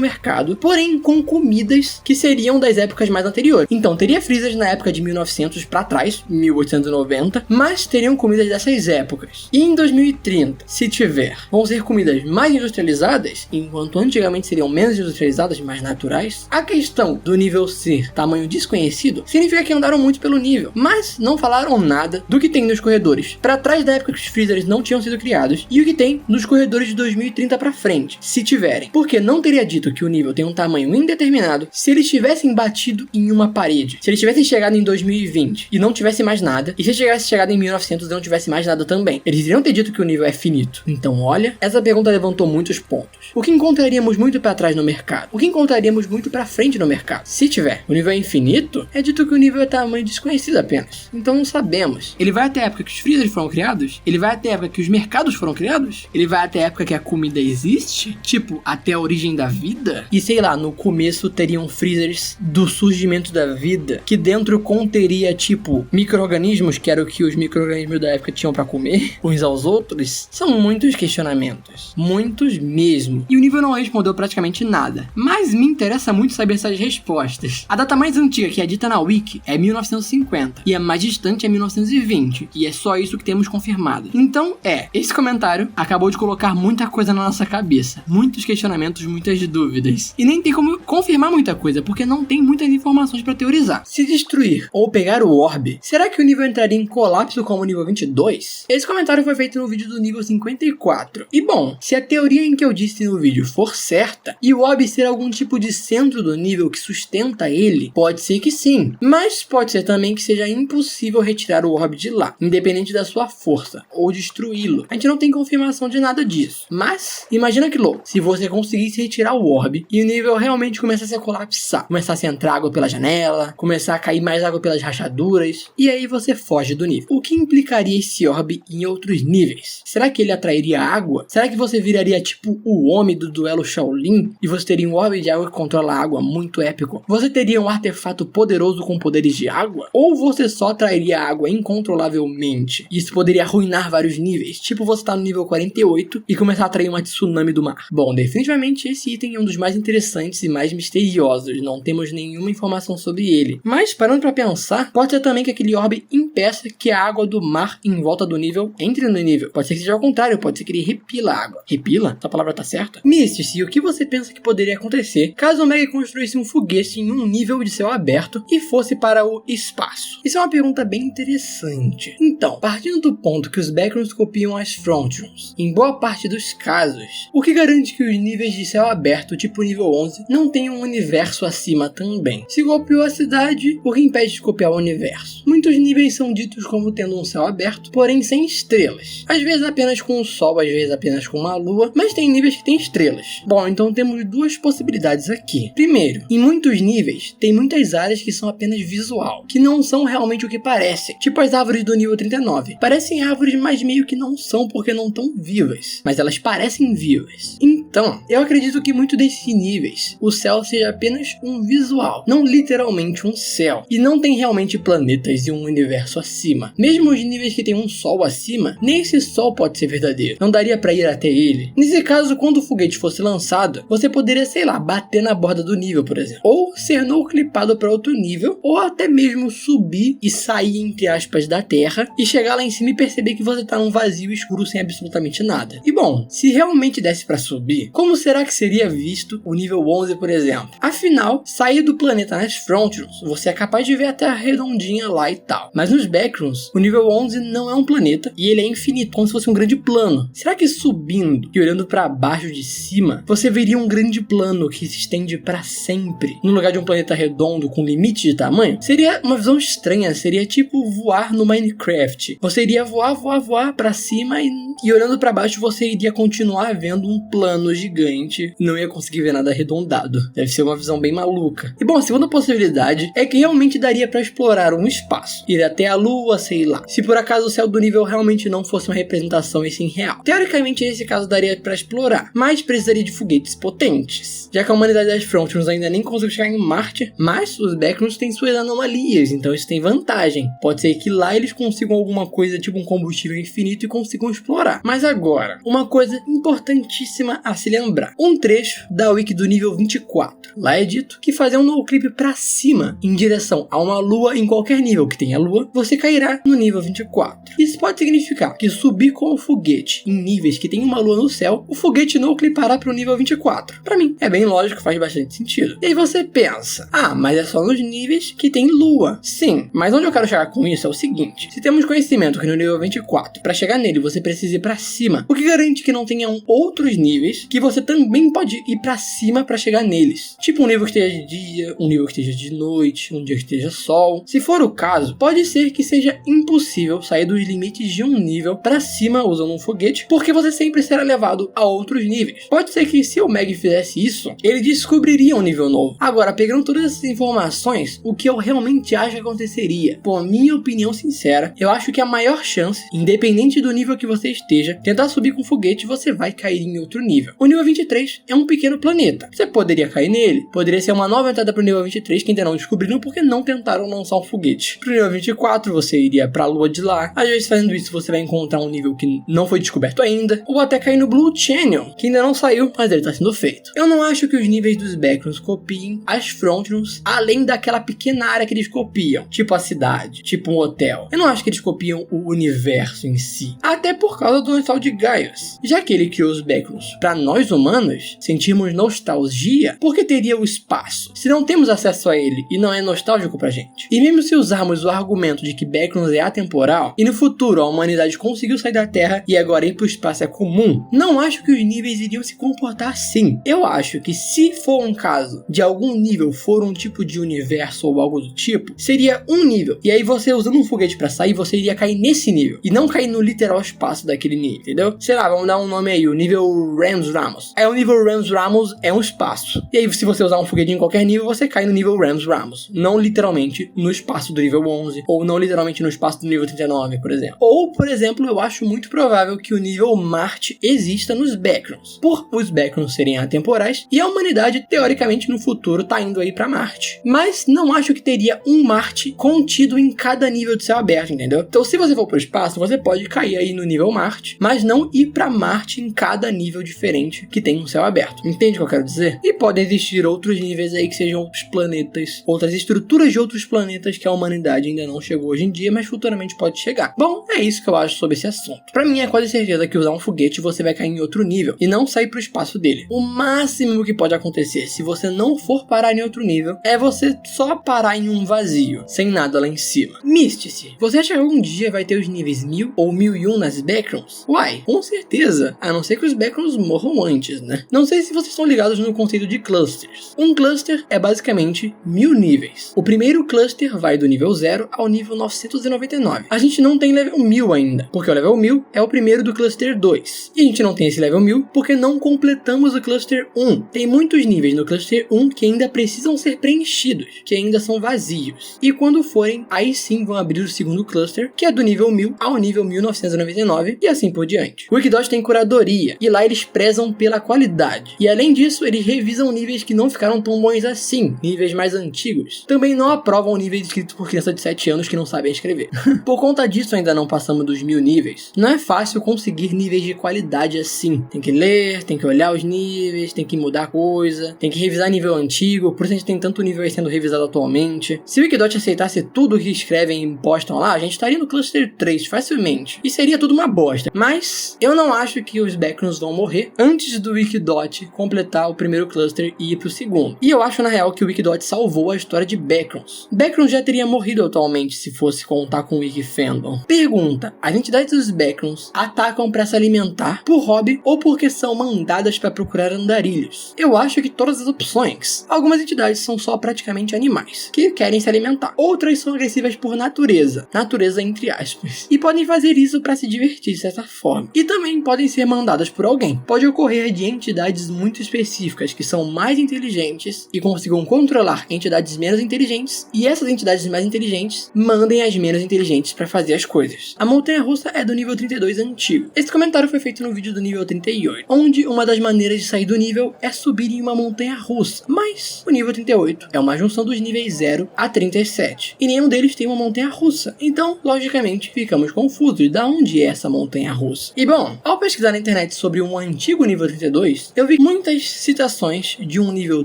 mercado, porém com comidas que seriam das épocas mais anteriores. Então, teria freezers na época de 1900 para trás, 1890, mas teriam comidas dessas épocas. E em 2030, se tiver, vão ser comidas mais industrializadas, enquanto antigamente seriam menos industrializadas, mais naturais. A questão do nível ser tamanho desconhecido significa que andaram muito pelo nível, mas não falaram nada do que tem nos corredores para trás da época que os freezers não tinham sido criados e o que tem nos corredores de 2030 para frente, se tiverem. Porque não teria dito que o nível tem um tamanho indeterminado se eles tivessem batido em uma parede. Se eles tivessem chegado em 2020 e não tivesse mais nada, e se tivesse chegado em 1900 e não tivesse mais nada também, eles iriam ter dito que o nível é finito. Então olha, essa pergunta levantou muitos pontos. O que encontraríamos muito para trás no mercado? O que encontraríamos muito para frente no mercado? Se tiver o nível é infinito, é dito que o nível é tamanho desconhecido apenas. Então não sabemos. Ele vai até a época que os freezers foram criados? Ele vai até a época que os mercados foram criados? Ele vai até a época que a comida existe? Tipo, até a origem da vida? E sei lá, no começo teriam freezers do surgimento da vida, que dentro conteria, tipo, micro-organismos, que era o que os micro-organismos da época tinham pra comer uns aos outros. São muitos questionamentos. Muitos mesmo. E o nível não respondeu praticamente nada. Mas me interessa muito saber essas respostas. A data mais antiga que é dita na Wiki é 1950. E a mais distante é 1920. E é só isso que temos confirmado. Então, esse comentário acabou de colocar muita coisa na nossa cabeça. Muitos questionamentos, muitas dúvidas. E nem tem como confirmar muita coisa, porque não tem muitas informações pra teorizar. Se destruir ou pegar o orbe, será que o nível entraria em colapso como o nível 22? Esse comentário foi feito no vídeo do nível 54. E bom, se a teoria em que eu disse no vídeo for certa, e o orbe ser algum tipo de centro do nível que sustenta ele, pode ser que sim. Mas pode ser também que seja impossível retirar o orbe de lá, independente da sua força, ou destruí-lo. A gente não tem confirmação de nada disso. Mas, imagina que louco, se você conseguisse retirar o orbe, e o nível realmente começasse a colapsar, começasse a entrar água pela janela, começar a cair mais água pelas rachaduras, e aí você foge do nível. O que implicaria esse orbe em outros níveis? Será que ele atrairia água? Será que você viraria tipo o homem do duelo Shaolin, e você teria um orbe de água que controla a água muito épico? Você teria um artefato poderoso com poderes de água? Ou você só atrairia água incontrolavelmente? Isso poderia arruinar vários níveis, tipo você tá no nível 48 e começar a atrair uma tsunami do mar. Bom, definitivamente esse item é um dos mais interessantes e mais misteriosos, não temos nenhuma informação sobre ele. Mas parando pra pensar, pode ser também que aquele orbe impeça que a água do mar em volta do nível entre no nível. Pode ser que seja ao contrário, pode ser que ele repila a água. Repila? Essa palavra tá certa? Mystici, o que você pensa que poderia acontecer caso o Meg construísse um foguete em um nível de céu aberto e fosse para o espaço? Isso é uma pergunta bem interessante. Então, partindo do ponto que os backrooms copiam as frontrooms, em boa parte dos casos, o que garante que os níveis de céu aberto, tipo nível 11, não tenham um universo acima também? Se copiou a cidade verdade, o que impede de copiar o universo? Muitos níveis são ditos como tendo um céu aberto, porém sem estrelas. Às vezes apenas com um sol, às vezes apenas com uma lua, mas tem níveis que tem estrelas. Bom, então temos duas possibilidades aqui. Primeiro, em muitos níveis, tem muitas áreas que são apenas visual, que não são realmente o que parecem. Tipo as árvores do nível 39. Parecem árvores, mas meio que não são porque não estão vivas. Mas elas parecem vivas. Então, eu acredito que muito desses níveis, o céu seja apenas um visual, não literalmente um céu. E não tem realmente planetas e um universo acima. Mesmo os níveis que tem um sol acima, nem esse sol pode ser verdadeiro. Não daria pra ir até ele. Nesse caso, quando o foguete fosse lançado, você poderia, sei lá, bater na borda do nível, por exemplo. Ou ser no-clipado para outro nível, ou até mesmo subir e sair, entre aspas, da Terra e chegar lá em cima e perceber que você tá num vazio escuro sem absolutamente nada. E bom, se realmente desse pra subir, como será que seria visto o nível 11, por exemplo? Afinal, sair do planeta nas frontrooms, você é capaz de ver a Terra redondinha lá e tal. Mas nos backrooms, o nível 11 não é um planeta e ele é infinito, como se fosse um grande plano. Será que subindo e olhando pra baixo de cima, você veria um grande plano que se estende pra sempre, no lugar de um planeta redondo com limite de tamanho? Seria uma visão estranha, seria tipo voar no Minecraft. Você iria voar pra cima e olhando pra baixo você iria continuar vendo um plano gigante, não ia conseguir ver nada arredondado. Deve ser uma visão bem maluca. E bom, a segunda possibilidade é que realmente daria pra explorar um espaço, ir até a lua, sei lá. Se por acaso o céu do nível realmente não fosse uma representação e sim real. Teoricamente nesse caso daria pra explorar, mas precisaria de foguetes potentes, já que a humanidade das frontrooms ainda nem conseguiu chegar em Marte, mas os backrooms têm suas anomalias, então isso tem vantagem. Pode ser que lá eles consigam alguma coisa tipo um combustível infinito e consigam explorar. Mas agora, uma coisa importantíssima a se lembrar. Um trecho da wiki do nível 24. Lá é dito que fazer um no-clip pra cima, em direção a uma lua em qualquer nível que tenha lua, você cairá no nível 24. Isso pode significar que subir com o foguete em níveis que tem uma lua no céu, o foguete no-clipará pro nível 24. Pra mim, é bem lógico, faz bastante sentido. E aí você pensa, mas é só nos níveis que tem lua. Sim, mas onde eu quero chegar com isso é o seguinte: se temos conhecimento que no nível 24, pra chegar nele você precisa ir pra cima, o que garante que não tenham outros níveis que você também pode ir pra cima pra chegar neles? Tipo um nível que esteja de dia, um nível que esteja de noite, um dia que esteja sol. Se for o caso, pode ser que seja impossível sair dos limites de um nível pra cima usando um foguete, porque você sempre será levado a outros níveis. Pode ser que se o Meg fizesse isso, ele descobriria um nível novo. Agora, pegando todas essas informações, o que eu realmente acho que aconteceria? Por minha opinião sincera, eu acho que a maior chance, independente do nível que você esteja, tentar subir com foguete, você vai cair em outro nível. O nível 23 é um pequeno planeta. Você poderia cair nele, poderia ser uma nova entrada pro nível 23 que ainda não descobriram porque não tentaram lançar um foguete. Pro nível 24 você iria pra lua de lá. Às vezes fazendo isso você vai encontrar um nível que não foi descoberto ainda, ou até cair no Blue Channel, que ainda não saiu, mas ele tá sendo feito. Eu não acho que os níveis dos backrooms copiem as frontrooms, além daquela pequena área que eles copiam, tipo a cidade, tipo um hotel. Eu não acho que eles copiam o universo em si, até por causa do nostal de Gaius, já que ele criou os backrooms para nós humanos sentirmos nostalgia, porque teria o espaço, se não temos acesso a ele e não é nostálgico pra gente. E mesmo se usarmos o argumento de que backrooms é atemporal e no futuro a humanidade conseguiu sair da Terra e agora ir pro espaço é comum, não acho que os níveis iriam se comportar assim. Eu acho que se for um caso de algum nível for um tipo de universo ou algo do tipo, seria um nível, e aí você usando um foguete pra sair, você iria cair nesse nível, e não cair no literal espaço daquele nível, entendeu? Sei lá, vamos dar um nome aí, o nível Rams Ramos. O nível Rams Ramos é um espaço, e aí se você usar um foguete em qualquer nível, você cai no nível Rams Ramos, não literalmente no espaço do nível 11, ou não literalmente no espaço do nível 39, por exemplo. Ou, por exemplo, eu acho muito provável que o nível Marte exista nos backrooms, por os backrooms serem atemporais, e a humanidade, teoricamente, no futuro tá indo aí pra Marte. Mas não acho que teria um Marte contido em cada nível de céu aberto, entendeu? Então, se você for pro espaço, você pode cair aí no nível Marte, mas não ir pra Marte em cada nível diferente que tem um céu aberto. Entende o que eu quero dizer? E podem existir outros níveis aí que sejam outros planetas, outras estruturas de outros planetas que a humanidade ainda não chegou hoje em dia, mas futuramente pode chegar. Bom, é isso que eu acho sobre esse assunto. Pra mim é quase certeza que usar um foguete você vai cair em outro nível e não sair pro espaço dele. O máximo que pode acontecer se você não for parar em outro nível é você só parar em um vazio, sem nada lá em cima. Místice, você acha que algum dia vai ter os níveis 1000 ou 1001 nas backrooms? Uai, com certeza, a não ser que os backrooms morram antes, né? Não sei se vocês estão ligados no conceito de clusters. Um cluster é basicamente 1000 níveis. O primeiro cluster vai do nível 0 ao nível 999. A gente não tem level 1000 ainda, porque o level 1000 é o primeiro do cluster 2. E a gente não tem esse level 1000 porque não completamos o cluster 1. Tem muitos níveis no cluster 1 que ainda precisam ser preenchidos, que ainda são vazios. E quando forem, aí sim vão abrir o segundo cluster, que é do nível 1000 ao nível 1999 e assim por diante. O Wikidot tem curadoria e lá eles prezam pela qualidade. E além disso, eles revisam níveis que não ficaram tão bons assim, níveis mais antigos. Também não aprovam níveis escritos por crianças de 7 anos que não sabem escrever. Por conta disso, ainda não passamos dos 1000 níveis. Não é fácil conseguir níveis de qualidade assim. Tem que ler, tem que olhar os níveis, tem que mudar coisa, tem que revisar nível antigo, por isso a gente tem tanto nível aí sendo revisado atualmente. Se o Wikidot aceitasse tudo que escrevem e postam lá, a gente estaria no cluster 3 facilmente. E seria tudo uma bosta. Mas eu não acho que os backgrounds vão morrer antes do Wikidot completar o primeiro cluster e ir pro segundo. E eu acho na real que o Wikidot salvou a história de backgrounds. Backgrounds já teria morrido atualmente se fosse contar com o Wikifandom. Pergunta: as entidades dos backgrounds atacam para se alimentar por hobby ou porque são mandadas para procurar andarilhos? Eu acho que todas as opções. Algumas entidades são só praticamente animais que querem se alimentar. Outras são agressivas por natureza. Natureza entre aspas. E podem fazer isso para se divertir de certa forma. E também podem ser mandadas por alguém. Pode ocorrer de entidades muito específicas que são mais inteligentes e consigam controlar entidades menos inteligentes, e essas entidades mais inteligentes mandem as menos inteligentes para fazer as coisas. A montanha-russa é do nível 32 antigo. Esse comentário foi feito no vídeo do nível 38, onde uma das maneiras de sair do nível é subir em uma montanha-russa. Mas o nível 38 é uma junção dos níveis 0 a 37, e nenhum deles tem uma montanha-russa. Então, logicamente, ficamos confusos de onde é essa montanha-russa. E bom, ao pesquisar na internet sobre um antigo nível 32, eu vi muitas citações de um nível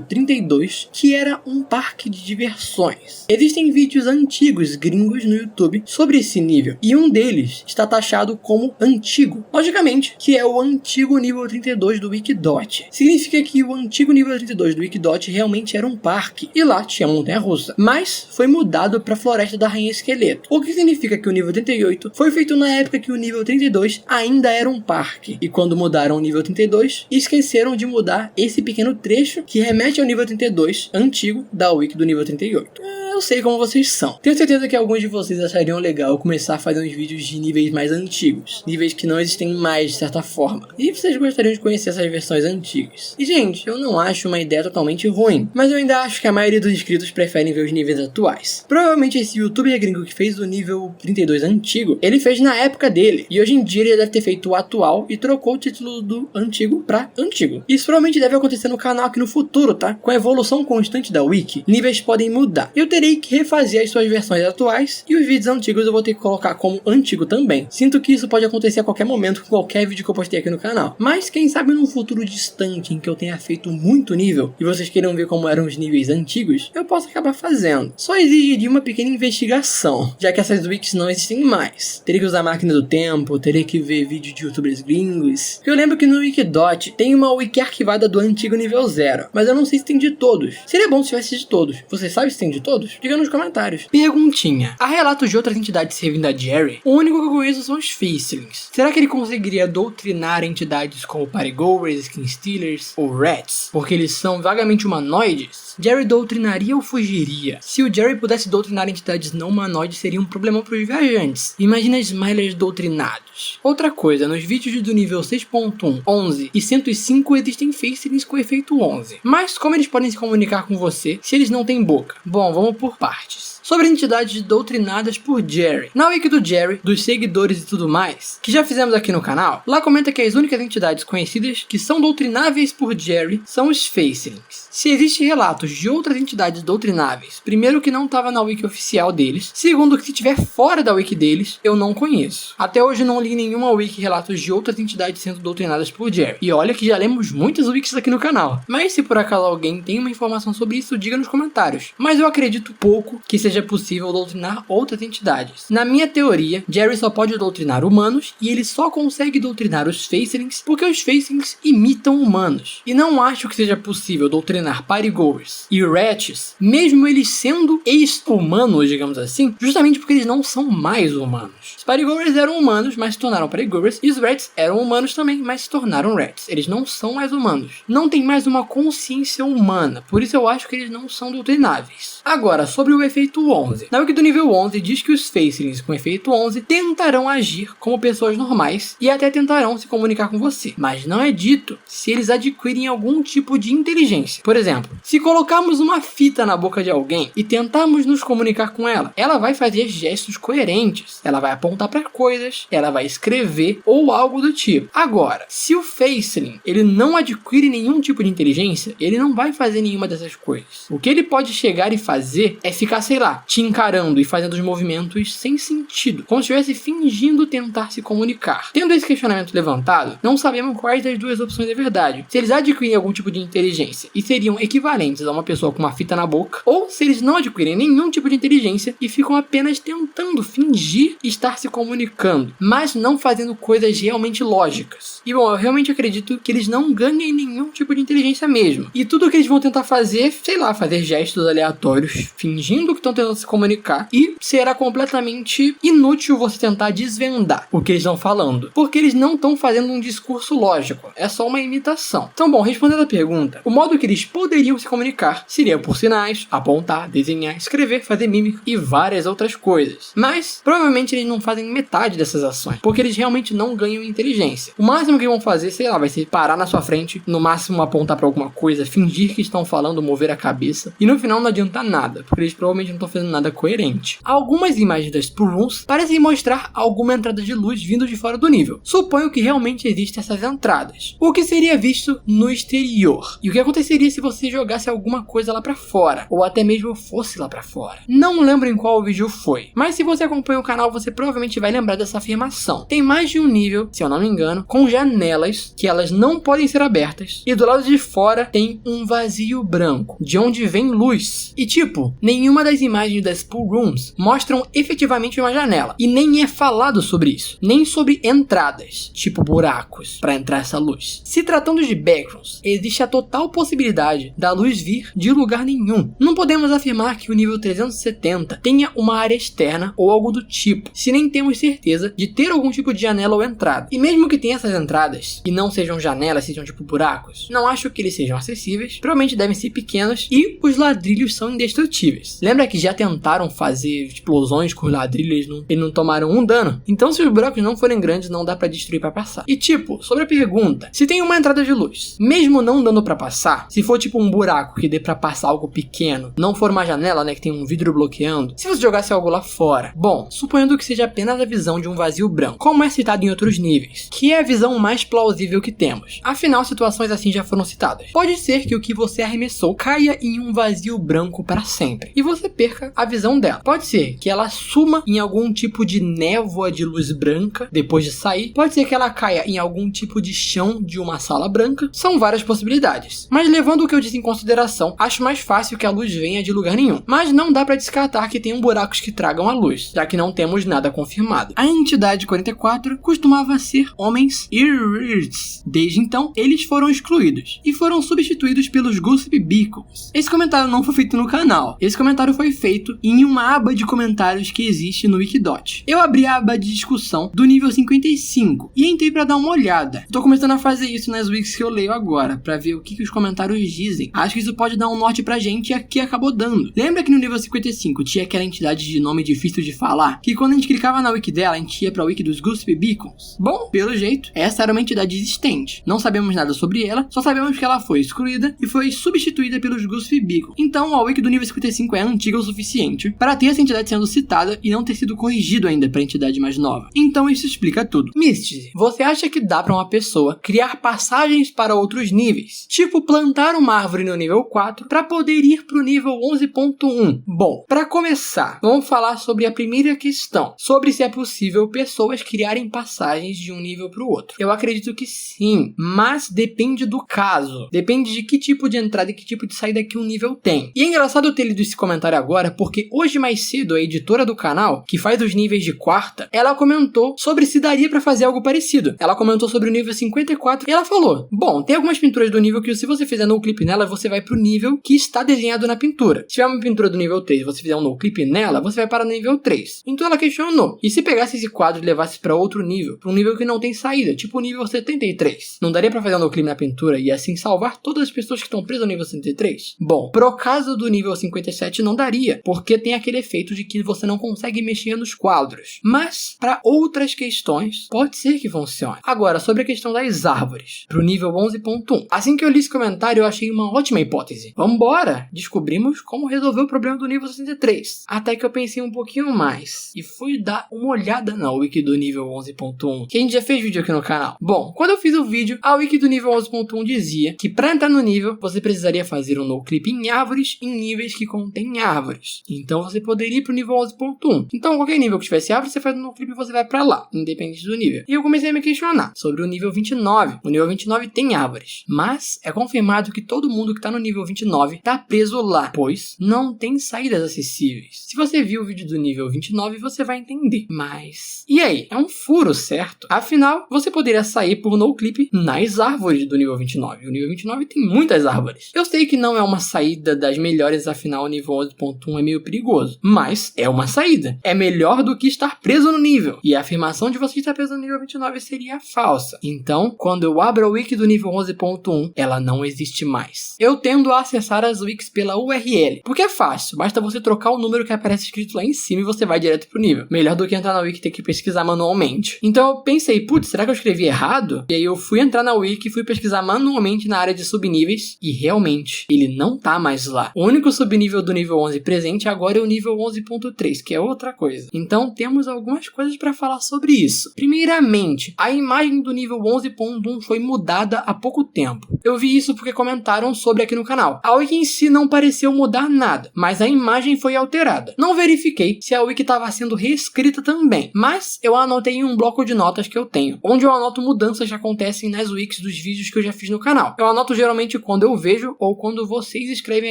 32 que era um parque de diversões. Existem vídeos antigos gringos no YouTube sobre esse nível, e um deles está taxado como antigo. Logicamente, que é o antigo nível 32 do Wikidot. Significa que o antigo nível 32 do Wikidot realmente era um parque, e lá tinha montanha-russa, mas foi mudado para a Floresta da Rainha Esqueleto. O que significa que o nível 38 foi feito na época que o nível 32 ainda era um parque, e quando mudaram o nível 32, esqueceram de mudar esse pequeno trecho que remete ao nível 32 antigo da Wiki do nível 38. Eu sei como vocês são. Tenho certeza que alguns de vocês achariam legal começar a fazer uns vídeos de níveis mais antigos, níveis que não existem mais de certa forma, e vocês gostariam de conhecer essas versões antigas. E gente, eu não acho uma ideia totalmente ruim, mas eu ainda acho que a maioria dos inscritos preferem ver os níveis atuais. Provavelmente esse youtuber gringo que fez o nível 32 antigo, ele fez na época dele, e hoje em dia ele deve ter feito o atual e trocou o título do antigo pra antigo. Isso provavelmente deve acontecer no canal aqui no futuro, tá? Com a evolução constante da wiki, níveis podem mudar. Eu terei que refazer as suas versões atuais, e os vídeos antigos eu vou ter que colocar como antigo também. Sinto que isso pode acontecer a qualquer momento com qualquer vídeo que eu postei aqui no canal. Mas quem sabe num futuro distante em que eu tenha feito muito nível, e vocês queiram ver como eram os níveis antigos, eu posso acabar fazendo. Só exigiria uma pequena investigação, já que essas wikis não existem mais. Teria que usar a máquina do tempo, teria que ver vídeo de youtubers gringos. Eu lembro que no Wikidot tem uma wiki arquivada do antigo nível 0, mas eu não sei se tem de todos. Seria bom se tivesse de todos. Você sabe se tem de todos? Diga nos comentários. Perguntinha: há relatos de outras entidades servindo a Jerry? O único que eu conheço são os Facelings. Será que ele conseguiria doutrinar entidades como Partygoers, Skin Stealers ou Rats? Porque eles são vagamente humanoides? Jerry doutrinaria ou fugiria? Se o Jerry pudesse doutrinar entidades não humanoides, seria um problemão para os viajantes. Imagina Smilers doutrinados. Outra coisa, nos vídeos do nível 6.1, 11 e 105 existem Facelings com efeito 11. Mas como eles podem se comunicar com você se eles não têm boca? Bom, vamos por partes. Sobre entidades doutrinadas por Jerry. Na wiki do Jerry, dos seguidores e tudo mais, que já fizemos aqui no canal, lá comenta que as únicas entidades conhecidas que são doutrináveis por Jerry são os Facelings. Se existem relatos de outras entidades doutrináveis, primeiro que não estava na wiki oficial deles, segundo que se estiver fora da wiki deles, eu não conheço. Até hoje não li nenhuma wiki relatos de outras entidades sendo doutrinadas por Jerry. E olha que já lemos muitas wikis aqui no canal. Mas se por acaso alguém tem uma informação sobre isso, diga nos comentários. Mas eu acredito muito pouco que seja possível doutrinar outras entidades. Na minha teoria, Jerry só pode doutrinar humanos e ele só consegue doutrinar os Facelings porque os Facelings imitam humanos. E não acho que seja possível doutrinar Partygoers e Rats, mesmo eles sendo ex-humanos, digamos assim, justamente porque eles não são mais humanos. Os Partygoers eram humanos, mas se tornaram Partygoers, e os Rats eram humanos também, mas se tornaram Rats. Eles não são mais humanos. Não tem mais uma consciência humana, por isso eu acho que eles não são doutrináveis. Agora, sobre o efeito 11. Na wiki do nível 11 diz que os Facelings com efeito 11 tentarão agir como pessoas normais e até tentarão se comunicar com você, mas não é dito se eles adquirem algum tipo de inteligência. Por exemplo, se colocarmos uma fita na boca de alguém e tentarmos nos comunicar com ela, ela vai fazer gestos coerentes, ela vai apontar para coisas, ela vai escrever ou algo do tipo. Agora, se o Faceling ele não adquire nenhum tipo de inteligência, ele não vai fazer nenhuma dessas coisas. O que ele pode chegar e fazer é ficar, sei lá, te encarando e fazendo os movimentos sem sentido, como se estivesse fingindo tentar se comunicar. Tendo esse questionamento levantado, não sabemos quais das duas opções é verdade. Se eles adquirem algum tipo de inteligência e seriam equivalentes a uma pessoa com uma fita na boca, ou se eles não adquirem nenhum tipo de inteligência e ficam apenas tentando fingir estar se comunicando, mas não fazendo coisas realmente lógicas. E bom, eu realmente acredito que eles não ganhem nenhum tipo de inteligência mesmo. E tudo que eles vão tentar fazer, sei lá, fazer gestos aleatórios, fingindo que estão tentando se comunicar, e será completamente inútil você tentar desvendar o que eles estão falando, porque eles não estão fazendo um discurso lógico, é só uma imitação. Então, bom, respondendo a pergunta, o modo que eles poderiam se comunicar seria por sinais, apontar, desenhar, escrever, fazer mímica e várias outras coisas. Mas, provavelmente eles não fazem metade dessas ações, porque eles realmente não ganham inteligência. O máximo que vão fazer, sei lá, vai ser parar na sua frente, no máximo apontar pra alguma coisa, fingir que estão falando, mover a cabeça, e no final não adianta nada, porque eles provavelmente não estão fazendo nada coerente. Algumas imagens das Spore Rooms parecem mostrar alguma entrada de luz vindo de fora do nível. Suponho que realmente existem essas entradas, o que seria visto no exterior. E o que aconteceria se você jogasse alguma coisa lá pra fora, ou até mesmo fosse lá pra fora. Não lembro em qual vídeo foi, mas se você acompanha o canal, você provavelmente vai lembrar dessa afirmação. Tem mais de um nível, se eu não me engano, com janelas que elas não podem ser abertas, e do lado de fora tem um vazio branco, de onde vem luz. E tipo, nenhuma das imagens das Spore Rooms mostram efetivamente uma janela, e nem é falado sobre isso, nem sobre entradas, tipo buracos, para entrar essa luz. Se tratando de backrooms, existe a total possibilidade da luz vir de lugar nenhum. Não podemos afirmar que o nível 370 tenha uma área externa ou algo do tipo, se nem temos certeza de ter algum tipo de janela ou entrada. E mesmo que tenha essas entradas, e não sejam janelas, sejam tipo buracos, não acho que eles sejam acessíveis, provavelmente devem ser pequenos, e os ladrilhos são indestrutíveis. Lembra que já tentaram fazer explosões com os ladrilhos e não tomaram um dano? Então se os buracos não forem grandes, não dá pra destruir pra passar. E tipo, sobre a pergunta, se tem uma entrada de luz, mesmo não dando pra passar, se for tipo um buraco que dê pra passar algo pequeno, não for uma janela, né, que tem um vidro bloqueando, se você jogasse algo lá fora, bom, suponhando que seja apenas a visão de um vazio branco, como é citado em outros níveis, que é a visão mais plausível que temos. Afinal, situações assim já foram citadas. Pode ser que o que você arremessou caia em um vazio branco para sempre, e você perca a visão dela. Pode ser que ela suma em algum tipo de névoa de luz branca depois de sair, pode ser que ela caia em algum tipo de chão de uma sala branca, são várias possibilidades. Mas levando o que eu disse em consideração, acho mais fácil que a luz venha de lugar nenhum. Mas não dá para descartar que tenham buracos que tragam a luz, já que não temos nada confirmado. A entidade 44 costumava ser homens Irrits. Desde então, eles foram excluídos e foram substituídos pelos Gossip Beacons. Esse comentário não foi feito no canal. Esse comentário foi feito em uma aba de comentários que existe no Wikidot. Eu abri a aba de discussão do nível 55 e entrei para dar uma olhada. Tô começando a fazer isso nas wikis que eu leio agora, para ver o que os comentários dizem. Acho que isso pode dar um norte pra gente, e aqui acabou dando. Lembra que no nível 55 tinha aquela entidade de nome difícil de falar, que quando a gente clicava na wiki dela, a gente ia pra wiki dos Gossip Beacons? Bom, pelo jeito, essa era uma entidade existente. Não sabemos nada sobre ela, só sabemos que ela foi excluída e foi substituída pelos Gossip Beacons. Então a wiki do nível 55 é antiga o suficiente para ter essa entidade sendo citada e não ter sido corrigido ainda pra entidade mais nova. Então isso explica tudo. Misty, você acha que dá pra uma pessoa criar passagens para outros níveis? Tipo plantar uma árvore no nível 4 para poder ir pro nível 11.1? Bom, para começar, vamos falar sobre a primeira questão, sobre se é possível pessoas criarem passagens de um nível para o outro. Eu acredito que sim, mas depende do caso. Depende de que tipo de entrada e que tipo de saída que um nível tem. E é engraçado eu ter lido lido esse comentário agora porque hoje mais cedo a editora do canal, que faz os níveis de quarta, ela comentou sobre se daria pra fazer algo parecido. Ela comentou sobre o nível 54 e ela falou: bom, tem algumas pinturas do nível que se você fizer no clip nela, você vai pro nível que está desenhado na pintura. Se tiver uma pintura do nível 3 e você fizer um no clip nela, você vai para o nível 3. Então ela questionou: e se pegasse esse quadro e levasse pra outro nível, pra um nível que não tem saída, tipo o nível 73? Não daria pra fazer um no clip na pintura e assim salvar todas as pessoas que estão presas no nível 73? Bom, pro caso do nível 57 não daria, porque tem aquele efeito de que você não consegue mexer nos quadros. Mas, para outras questões, pode ser que funcione. Agora, sobre a questão das árvores, pro nível 11.1. Assim que eu li esse comentário, eu achei uma ótima hipótese. Vambora! Descobrimos como resolver o problema do nível 63. Até que eu pensei um pouquinho mais e fui dar uma olhada na wiki do nível 11.1, que a gente já fez vídeo aqui no canal. Bom, quando eu fiz o vídeo, a wiki do nível 11.1 dizia que para entrar no nível, você precisaria fazer um no-clip em árvores em níveis que contêm árvores. Então você poderia ir pro nível 11.1. Então qualquer nível que tivesse árvore, você faz um no-clip e você vai pra lá, independente do nível. E eu comecei a me questionar sobre o nível 29. O nível 29 tem árvores, mas é confirmado que todo mundo que tá no nível 29 tá preso lá, pois não tem saídas acessíveis. Se você viu o vídeo do nível 29, você vai entender. Mas e aí? É um furo, certo? Afinal, você poderia sair por no-clip nas árvores do nível 29. O nível 29 tem muitas árvores. Eu sei que não é uma saída das melhores, afinal o nível 11.1 é meio perigoso, mas é uma saída. É melhor do que estar preso no nível. E a afirmação de você estar preso no nível 29 seria falsa. Então, quando eu abro a wiki do nível 11.1, ela não existe mais. Eu tendo a acessar as wikis pela URL, porque é fácil, basta você trocar o número que aparece escrito lá em cima e você vai direto pro nível. Melhor do que entrar na wiki e ter que pesquisar manualmente. Então eu pensei, putz, será que eu escrevi errado? E aí eu fui entrar na wiki e fui pesquisar manualmente na área de subníveis e realmente ele não tá mais lá. O único subnível do nível 11 presente agora é o nível 11.3, que é outra coisa. Então temos algumas coisas para falar sobre isso. Primeiramente, a imagem do nível 11.1 foi mudada há pouco tempo. Eu vi isso porque comentaram sobre aqui no canal. A wiki em si não pareceu mudar nada, mas a imagem foi alterada. Não verifiquei se a wiki estava sendo reescrita também, mas eu anotei em um bloco de notas que eu tenho, onde eu anoto mudanças que acontecem nas wikis dos vídeos que eu já fiz no canal. Eu anoto geralmente quando eu vejo ou quando vocês escrevem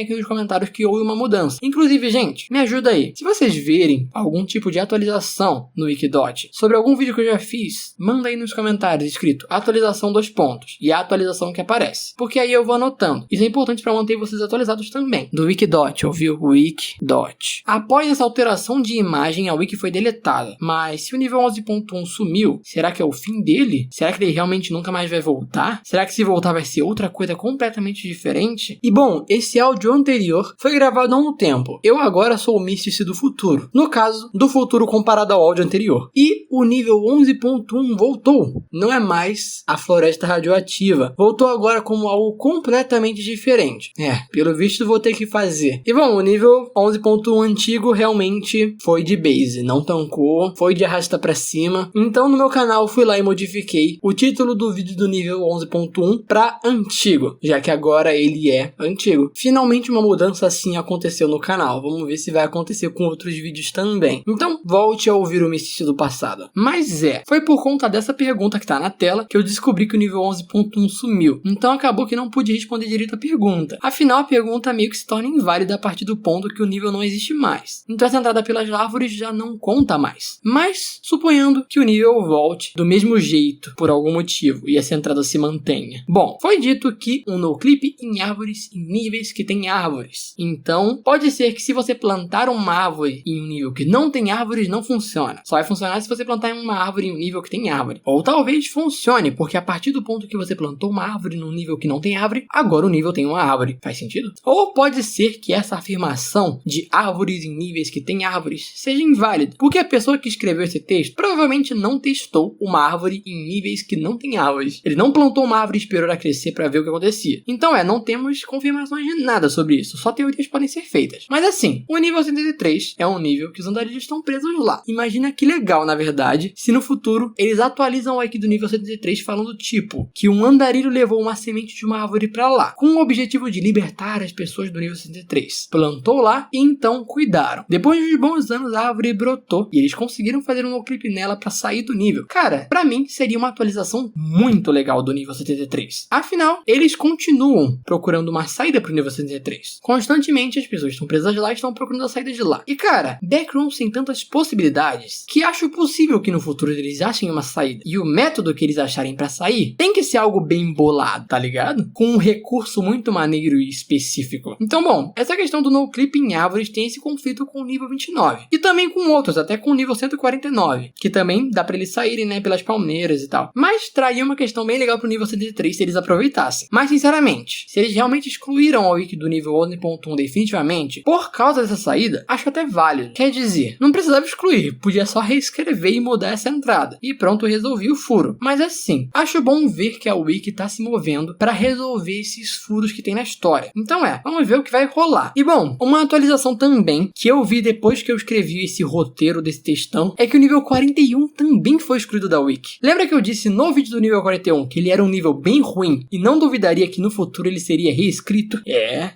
aqui nos comentários que houve uma mudança. Inclusive, gente, me ajuda aí. Se vocês verem algum tipo de atualização no Wikidot sobre algum vídeo que eu já fiz, manda aí nos comentários escrito atualização 2 pontos e a atualização que aparece, porque aí eu vou anotando. Isso é importante para manter vocês atualizados também. Do Wikidot, ouviu? Wikidot. Após essa alteração de imagem, a wiki foi deletada. Mas se o nível 11.1 sumiu, será que é o fim dele? Será que ele realmente nunca mais vai voltar? Será que se voltar vai ser outra coisa completamente diferente? E bom, esse áudio anterior foi gravado há um tempo. Eu agora sou o Místice do futuro. No caso, do futuro comparado ao áudio anterior. E o nível 11.1 voltou. Não é mais a floresta radioativa. Voltou agora como algo completamente diferente. Pelo visto vou ter que fazer. E bom, o nível 11.1 antigo realmente foi de base. Não tancou, foi de arrasta pra cima. Então no meu canal fui lá e modifiquei o título do vídeo do nível 11.1 pra antigo, já que agora ele é antigo. Finalmente uma mudança assim aconteceu no canal. Vamos ver se vai acontecer com outros vídeos também. Então volte a ouvir o Místice do passado. Mas foi por conta dessa pergunta que tá na tela que eu descobri que o nível 11.1 sumiu. Então acabou que não pude responder direito a pergunta. Afinal, a pergunta meio que se torna inválida a partir do ponto que o nível não existe mais. Então essa entrada pelas árvores já não conta mais. Mas, suponhando que o nível volte do mesmo jeito, por algum motivo, e essa entrada se mantenha. Bom, foi dito que um no-clip em árvores em níveis que tem árvores. Então, pode ser que se você plantar uma árvore em um nível que não tem árvores, não funciona. Só vai funcionar se você plantar uma árvore em um nível que tem árvore. Ou talvez funcione, porque a partir do ponto que você plantou uma árvore num nível que não tem árvore, agora o nível tem uma árvore. Faz sentido? Ou pode ser que essa afirmação de árvores em níveis que tem árvores seja inválida, porque a pessoa que escreveu esse texto provavelmente não testou uma árvore em níveis que não tem árvores. Ele não plantou uma árvore e esperou ela crescer para ver o que acontecia. Então não temos confirmações de nada sobre isso, só teorias podem ser feitas. Mas assim, o nível 73 é um nível que os andarilhos estão presos lá. Imagina que legal, na verdade, se no futuro eles atualizam o wiki do nível 73 falando tipo, que um andarilho levou uma semente de uma árvore para lá, com o objetivo de libertar as pessoas do nível 73. Plantou lá e então cuidaram. Depois de bons anos a árvore brotou e eles conseguiram fazer um no-clip nela para sair do nível. Cara, pra mim seria uma atualização muito legal do nível 73. Afinal, eles continuam procurando uma saída pro nível 73. Constantemente as pessoas estão presas lá e estão procurando a saída de lá. E cara, Backrooms tem tantas possibilidades que acho possível que no futuro eles achem uma saída. E o método que eles acharem pra sair tem que ser algo bem bolado, tá ligado? Com um recurso muito maneiro e específico. Então, bom, essa questão do no-clip em árvores tem esse conflito com o nível 29. E também com outros, até com o nível 149. Que também dá pra eles saírem, né, pelas palmeiras e tal. Mas traria uma questão bem legal pro nível 103 se eles aproveitassem. Mas, sinceramente, se eles realmente excluíram a wiki do nível 11.1 definitivamente, por causa dessa saída, acho até válido. Quer dizer, não precisava excluir, podia só reescrever e mudar essa entrada. E pronto, resolvi o furo. Mas assim, acho bom ver que a wiki tá se movendo pra resolver esses furos que tem na história. Então vamos ver o que vai rolar. E bom, uma atualização também que eu vi depois que eu escrevi esse roteiro desse textão é que o nível 41 também foi excluído da wiki. Lembra que eu disse no vídeo do nível 41 que ele era um nível bem ruim e não duvidaria que no futuro ele seria reescrito?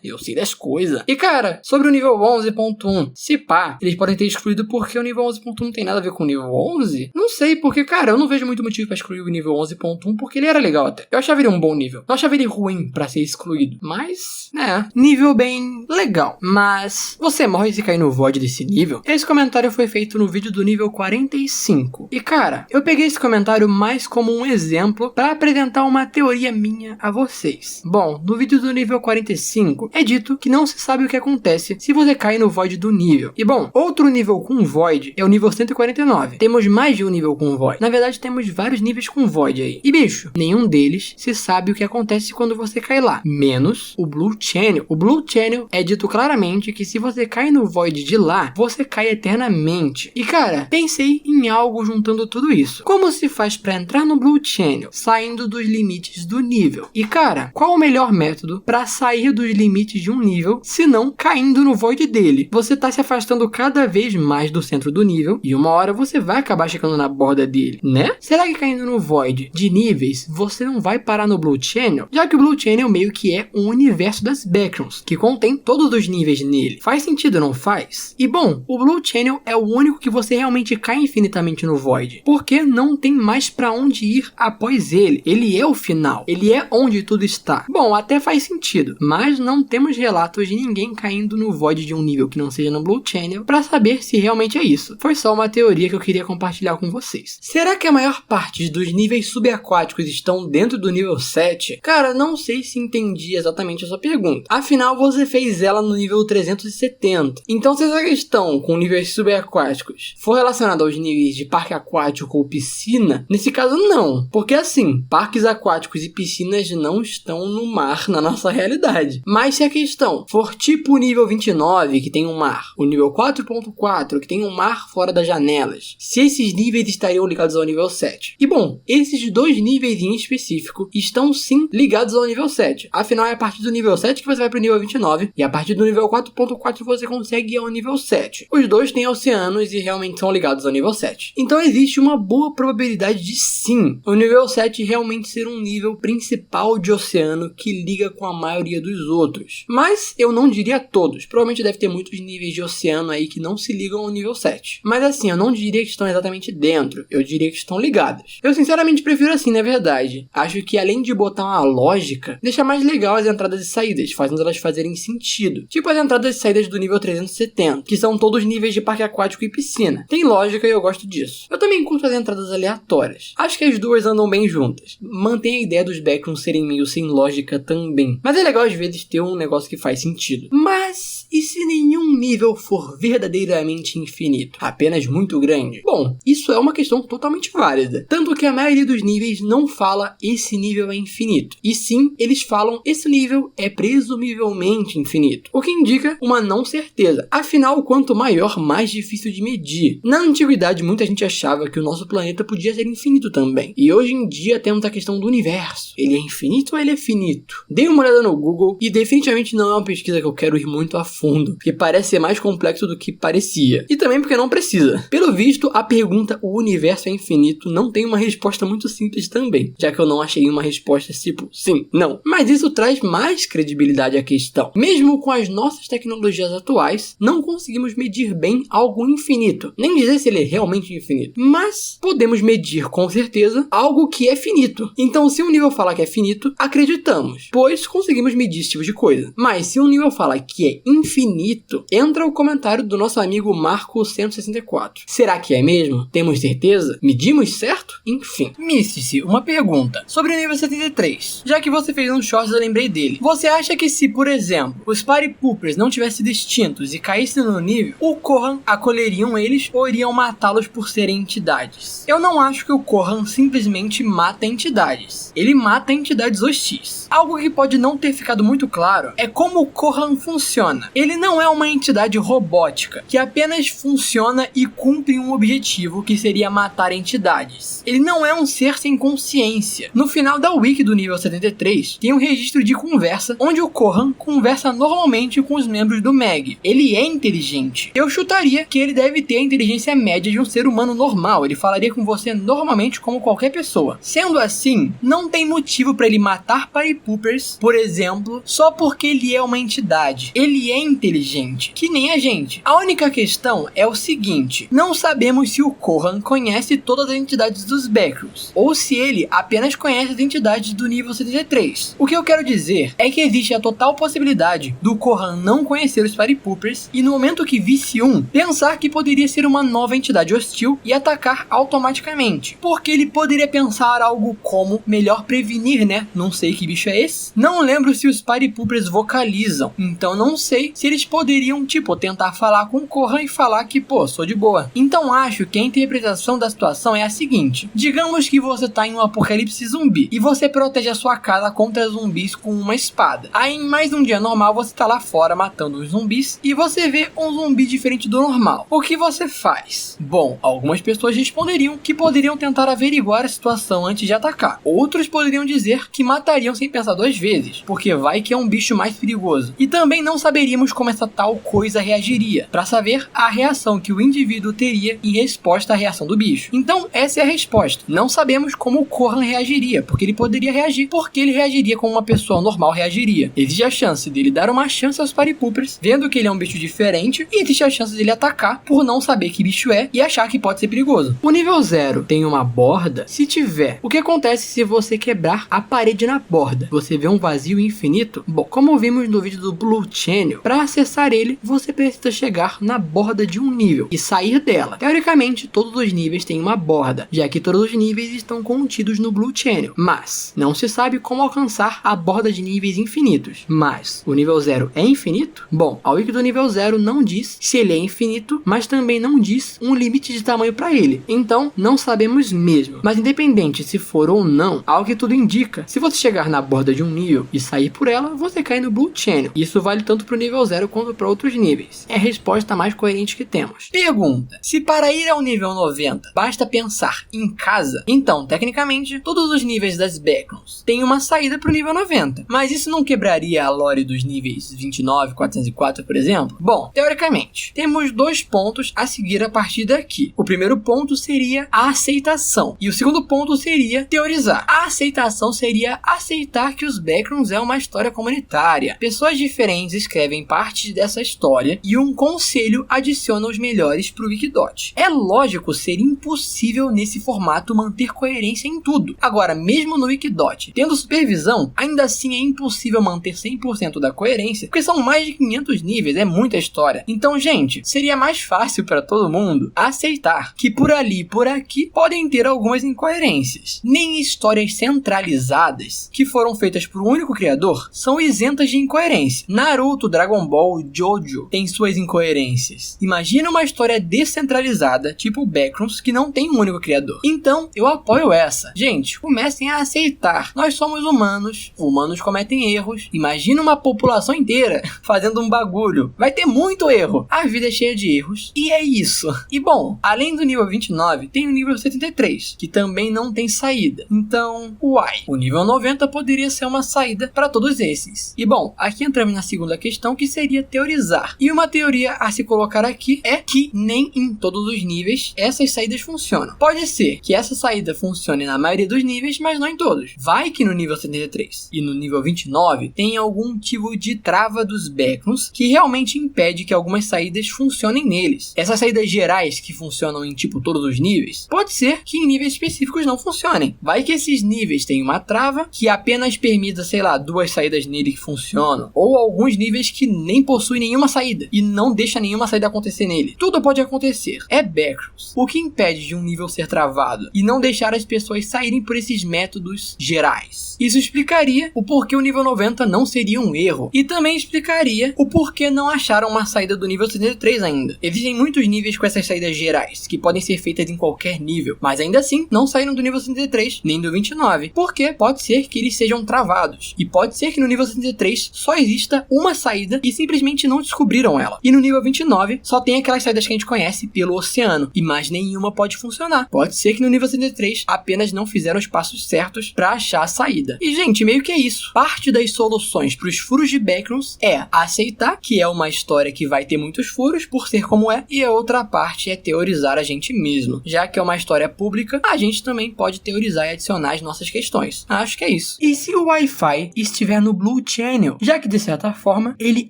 Eu sei das coisas. E cara, sobre o nível 11.1, se pá, eles podem ter excluído porque o nível 11.1 não tem nada a ver com o nível 11? Não sei, porque cara, eu não vejo muito motivo pra excluir o nível 11.1 porque ele era legal até. Eu achava ele um bom nível. Não achava ele ruim pra ser excluído. Mas, nível bem legal. Mas, você morre se cair no void desse nível? Esse comentário foi feito no vídeo do nível 45. E cara, eu peguei esse comentário mais como um exemplo pra apresentar uma teoria minha a vocês. Bom, no vídeo do nível 45 é dito que não se sabe o que acontece se você cai no void do nível. E bom, outro nível com void é o nível 149. Temos mais de um nível com void. Na verdade, temos vários níveis com void aí. E bicho, nenhum deles se sabe o que acontece quando você cai lá. Menos o Blue Channel. O Blue Channel é dito claramente que se você cai no void de lá, você cai eternamente. E cara, pensei em algo juntando tudo isso. Como se faz pra entrar no Blue Channel, saindo dos limites do nível? E cara, qual o melhor método pra sair dos limites de um nível, se não caindo no void dele? Você tá se afastando cada vez mais do centro do nível e uma hora você vai acabar chegando na borda dele, né? Será que caindo no void de níveis, você não vai parar no Blue Channel? Já que o Blue Channel meio que é um universo das Backrooms, que contém todos os níveis nele. Faz sentido, não faz? E bom, o Blue Channel é o único que você realmente cai infinitamente no void, porque não tem mais pra onde ir após ele. Ele é o final, ele é onde tudo está. Bom, até faz sentido, mas não temos relatos de ninguém caindo no void de um nível que não seja no Blue Channel pra saber se realmente é isso. Foi só uma teoria que eu queria compartilhar com vocês. Será que a maior parte dos níveis subaquáticos estão dentro do nível 7? Cara, não sei se entendi exatamente a sua pergunta. Afinal, você fez ela no nível 370. Então, se essa questão com níveis subaquáticos for relacionada aos níveis de parque aquático ou piscina, nesse caso não. Porque assim, parques aquáticos e piscinas não estão no mar na nossa realidade. Mas se a questão for tipo o nível 29, que tem um mar, o nível 4.4, que tem um mar fora das janelas, se esses níveis estariam ligados ao nível 7. E bom, esses dois níveis em específico estão sim ligados ao nível 7. Afinal, é a partir do nível 7 que você vai para o nível 29, e a partir do nível 4.4 você consegue ir ao nível 7. Os dois têm oceanos e realmente são ligados ao nível 7. Então existe uma boa probabilidade de sim, o nível 7 realmente ser um nível principal de oceano que liga com a maioria dos outros. Mas eu não diria todos. Provavelmente deve ter muitos níveis de oceano aí que não se ligam ao nível 7. Mas assim, eu não diria que estão exatamente dentro. Eu diria que estão ligados. Eu sinceramente prefiro assim, na verdade. Acho que além de botar uma lógica, deixa mais legal as entradas e saídas, fazendo elas fazerem sentido. Tipo as entradas e saídas do nível 370, que são todos níveis de parque aquático e piscina. Tem lógica e eu gosto disso. Eu também curto as entradas aleatórias. Acho que as duas andam bem juntas. Mantém a ideia dos Backrooms serem meio sem lógica também. Mas é legal às vezes ter um negócio que faz sentido. Mas e se nenhum nível for verdadeiramente infinito? Apenas muito grande? Bom, isso é uma questão totalmente válida. Tanto que a maioria dos níveis não fala esse nível é infinito. E sim, eles falam esse nível é presumivelmente infinito. O que indica uma não certeza. Afinal, quanto maior, mais difícil de medir. Na antiguidade, muita gente achava que o nosso planeta podia ser infinito também. E hoje em dia temos a questão do universo. Ele é infinito ou ele é finito? Dei uma olhada no Google e definitivamente não é uma pesquisa que eu quero ir muito a fundo, porque parece ser mais complexo do que parecia. E também porque não precisa. Pelo visto, a pergunta o universo é infinito não tem uma resposta muito simples também, já que eu não achei uma resposta tipo sim, não. Mas isso traz mais credibilidade à questão. Mesmo com as nossas tecnologias atuais, não conseguimos medir bem algo infinito. Nem dizer se ele é realmente infinito. Mas podemos medir com certeza algo que é finito. Então, se um nível fala que é finito, acreditamos, pois conseguimos medir esse tipo de coisa. Mas se um nível fala que é é infinito, entra o comentário do nosso amigo Marco164. Será que é mesmo? Temos certeza? Medimos certo? Enfim. Mistice, uma pergunta sobre o nível 73. Já que você fez um short, eu lembrei dele. Você acha que se, por exemplo, os Party Poopers não tivessem sido extintos e caíssem no nível, o Corran acolheriam eles ou iriam matá-los por serem entidades? Eu não acho que o Corran simplesmente mata entidades. Ele mata entidades hostis. Algo que pode não ter ficado muito claro é como o Corran funciona. Ele não é uma entidade robótica que apenas funciona e cumpre um objetivo que seria matar entidades. Ele não é um ser sem consciência. No final da wiki do nível 73, tem um registro de conversa onde o Corran conversa normalmente com os membros do MEG. Ele é inteligente. Eu chutaria que ele deve ter a inteligência média de um ser humano normal. Ele falaria com você normalmente como qualquer pessoa. Sendo assim, não tem motivo para ele matar Party Poopers, por exemplo, só porque ele é uma entidade. Ele é inteligente, que nem a gente. A única questão é o seguinte: não sabemos se o Corran conhece todas as entidades dos Backrooms, ou se ele apenas conhece as entidades do nível 73. O que eu quero dizer é que existe a total possibilidade do Corran não conhecer os Party Poopers e no momento que visse um, pensar que poderia ser uma nova entidade hostil e atacar automaticamente. Porque ele poderia pensar algo como melhor prevenir, né? Não sei que bicho é esse. Não lembro se os Party Poopers vocalizam, então não sei se eles poderiam, tentar falar com o Corran e falar que, sou de boa. Então acho que a interpretação da situação é a seguinte: digamos que você tá em um apocalipse zumbi e você protege a sua casa contra zumbis com uma espada. Aí em mais um dia normal você tá lá fora matando os zumbis e você vê um zumbi diferente do normal. O que você faz? Bom, algumas pessoas responderiam que poderiam tentar averiguar a situação antes de atacar. Outros poderiam dizer que matariam sem pensar duas vezes, porque vai que é um bicho mais perigoso. E também não saberíamos como essa tal coisa reagiria, para saber a reação que o indivíduo teria em resposta à reação do bicho. Então essa é a resposta. Não sabemos como o Corran reagiria, porque ele poderia reagir, porque ele reagiria como uma pessoa normal reagiria. Existe a chance dele dar uma chance aos Party Poopers, vendo que ele é um bicho diferente, e existe a chance dele atacar por não saber que bicho é e achar que pode ser perigoso. O nível 0 tem uma borda? Se tiver, o que acontece se você quebrar a parede na borda? Você vê um vazio infinito? Bom, como vimos no vídeo do Blue Channel, para acessar ele, você precisa chegar na borda de um nível e sair dela. Teoricamente, todos os níveis têm uma borda, já que todos os níveis estão contidos no Blue Channel, mas não se sabe como alcançar a borda de níveis infinitos. Mas o nível 0 é infinito? Bom, a wiki do nível 0 não diz se ele é infinito, mas também não diz um limite de tamanho para ele. Então, não sabemos mesmo. Mas independente se for ou não, ao que tudo indica, se você chegar na borda de um nível e sair por ela, você cai no Blue Channel. Isso vale tanto para o nível 0 quanto para outros níveis. É a resposta mais coerente que temos. Pergunta: se para ir ao nível 90 basta pensar em casa, então, tecnicamente, todos os níveis das Backrooms têm uma saída para o nível 90. Mas isso não quebraria a lore dos níveis 29, 404, por exemplo? Bom, teoricamente, temos dois pontos a seguir a partir daqui. O primeiro ponto seria a aceitação, e o segundo ponto seria teorizar. A aceitação seria aceitar que os Backrooms é uma história comunitária. Pessoas diferentes escrevem partes dessa história e um conselho adiciona os melhores pro Wikidot. É lógico ser impossível nesse formato manter coerência em tudo. Agora, mesmo no Wikidot, tendo supervisão, ainda assim é impossível manter 100% da coerência, porque são mais de 500 níveis, é muita história. Então, gente, seria mais fácil para todo mundo aceitar que por ali e por aqui podem ter algumas incoerências. Nem histórias centralizadas, que foram feitas por um único criador, são isentas de incoerência. Naruto, Dragon Ball, Jojo têm suas incoerências. Imagina uma história descentralizada, tipo Backrooms, que não tem um único criador. Então, eu apoio essa. Gente, comecem a aceitar. Nós somos humanos cometem erros. Imagina uma população inteira fazendo um bagulho. Vai ter muito erro. A vida é cheia de erros. E é isso. E bom, além do nível 29, tem o nível 73, que também não tem saída. Então, o nível 90 poderia ser uma saída para todos esses. E bom, aqui entramos na segunda questão, que seria teorizar. E uma teoria a se colocar aqui é que nem em todos os níveis essas saídas funcionam. Pode ser que essa saída funcione na maioria dos níveis, mas não em todos. Vai que no nível 73 e no nível 29 tem algum tipo de trava dos Backrooms que realmente impede que algumas saídas funcionem neles. Essas saídas gerais que funcionam em todos os níveis, pode ser que em níveis específicos não funcionem. Vai que esses níveis têm uma trava que apenas permita, 2 saídas nele que funcionam, ou alguns níveis níveis que nem possuem nenhuma saída e não deixa nenhuma saída acontecer nele. Tudo pode acontecer. É backrooms. O que impede de um nível ser travado e não deixar as pessoas saírem por esses métodos gerais? Isso explicaria o porquê o nível 90 não seria um erro e também explicaria o porquê não acharam uma saída do nível 73 ainda. Existem muitos níveis com essas saídas gerais, que podem ser feitas em qualquer nível, mas ainda assim não saíram do nível 73 nem do 29, porque pode ser que eles sejam travados, e pode ser que no nível 73 só exista uma saída e simplesmente não descobriram ela, e no nível 29 só tem aquelas saídas que a gente conhece pelo oceano, e mais nenhuma pode funcionar. Pode ser que no nível 73 apenas não fizeram os passos certos para achar a saída. E gente, meio que é isso. Parte das soluções para os furos de backrooms é aceitar que é uma história que vai ter muitos furos, por ser como é, e a outra parte é teorizar a gente mesmo. Já que é uma história pública, a gente também pode teorizar e adicionar as nossas questões. Acho que é isso. E se o Wi-Fi estiver no Blue Channel, já que de certa forma ele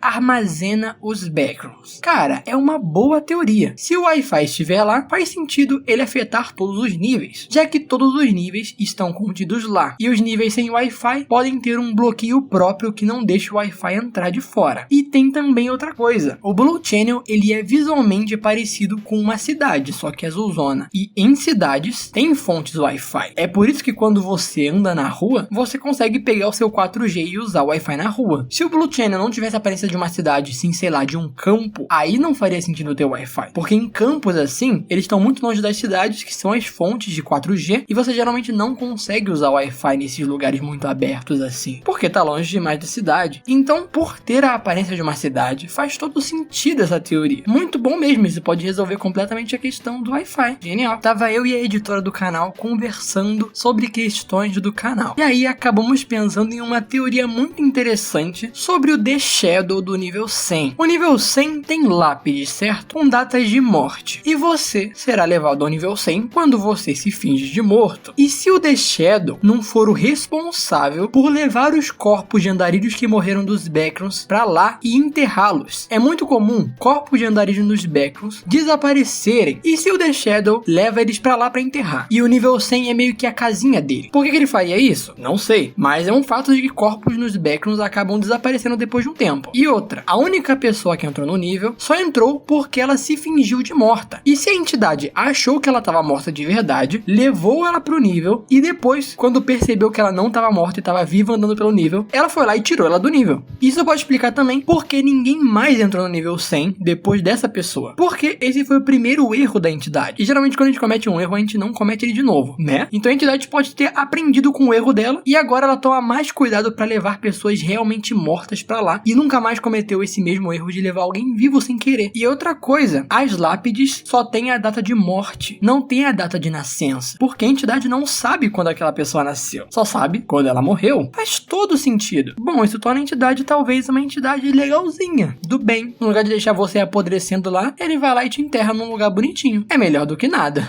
armazena os backrooms? Cara, é uma boa teoria. Se o Wi-Fi estiver lá, faz sentido ele afetar todos os níveis, já que todos os níveis estão contidos lá. E os níveis sem Wi-Fi podem ter um bloqueio próprio que não deixa o Wi-Fi entrar de fora. E tem também outra coisa. O Blue Channel, ele é visualmente parecido com uma cidade, só que azulzona. E em cidades tem fontes Wi-Fi. É por isso que quando você anda na rua, você consegue pegar o seu 4G e usar o Wi-Fi na rua. Se o Blue Channel não tivesse a aparência de uma cidade, sim, sei lá, de um campo, aí não faria sentido ter Wi-Fi. Porque em campos assim, eles estão muito longe das cidades, que são as fontes de 4G, e você geralmente não consegue usar o Wi-Fi nesses lugares muito abertos assim, porque tá longe demais da cidade. Então, por ter a aparência de uma cidade, faz todo sentido essa teoria. Muito bom mesmo, isso pode resolver completamente a questão do Wi-Fi. Genial. Tava eu e a editora do canal conversando sobre questões do canal. E aí acabamos pensando em uma teoria muito interessante sobre o The Shadow do nível 100. O nível 100 tem lápides, certo? Com datas de morte. E você será levado ao nível 100 quando você se finge de morto. E se o The Shadow não for o responsável por levar os corpos de andarilhos que morreram dos backrooms pra lá e enterrá-los? É muito comum corpos de andarilhos nos backrooms desaparecerem. E se o The Shadow leva eles pra lá pra enterrar? E o nível 100 é meio que a casinha dele. Por que ele faria isso? Não sei. Mas é um fato de que corpos nos backrooms acabam desaparecendo depois de um tempo. E outra, a única pessoa que entrou no nível só entrou porque ela se fingiu de morta. E se a entidade achou que ela estava morta de verdade, levou ela pro nível e depois, quando percebeu que ela não estava morta e estava viva andando pelo nível, ela foi lá e tirou ela do nível. Isso pode explicar também porque ninguém mais entrou no nível 100 depois dessa pessoa. Porque esse foi o primeiro erro da entidade. E geralmente quando a gente comete um erro, a gente não comete ele de novo, né? Então a entidade pode ter aprendido com o erro dela e agora ela toma mais cuidado para levar pessoas realmente mortas pra lá e nunca mais cometeu esse mesmo erro de levar alguém vivo sem querer. E outra coisa, as lápides só tem a data de morte, não tem a data de nascença, porque a entidade não sabe quando aquela pessoa nasceu, só sabe quando ela morreu. Faz todo sentido. Bom, isso torna a entidade talvez uma entidade legalzinha, do bem. No lugar de deixar você apodrecendo lá, ele vai lá e te enterra num lugar bonitinho. É melhor do que nada.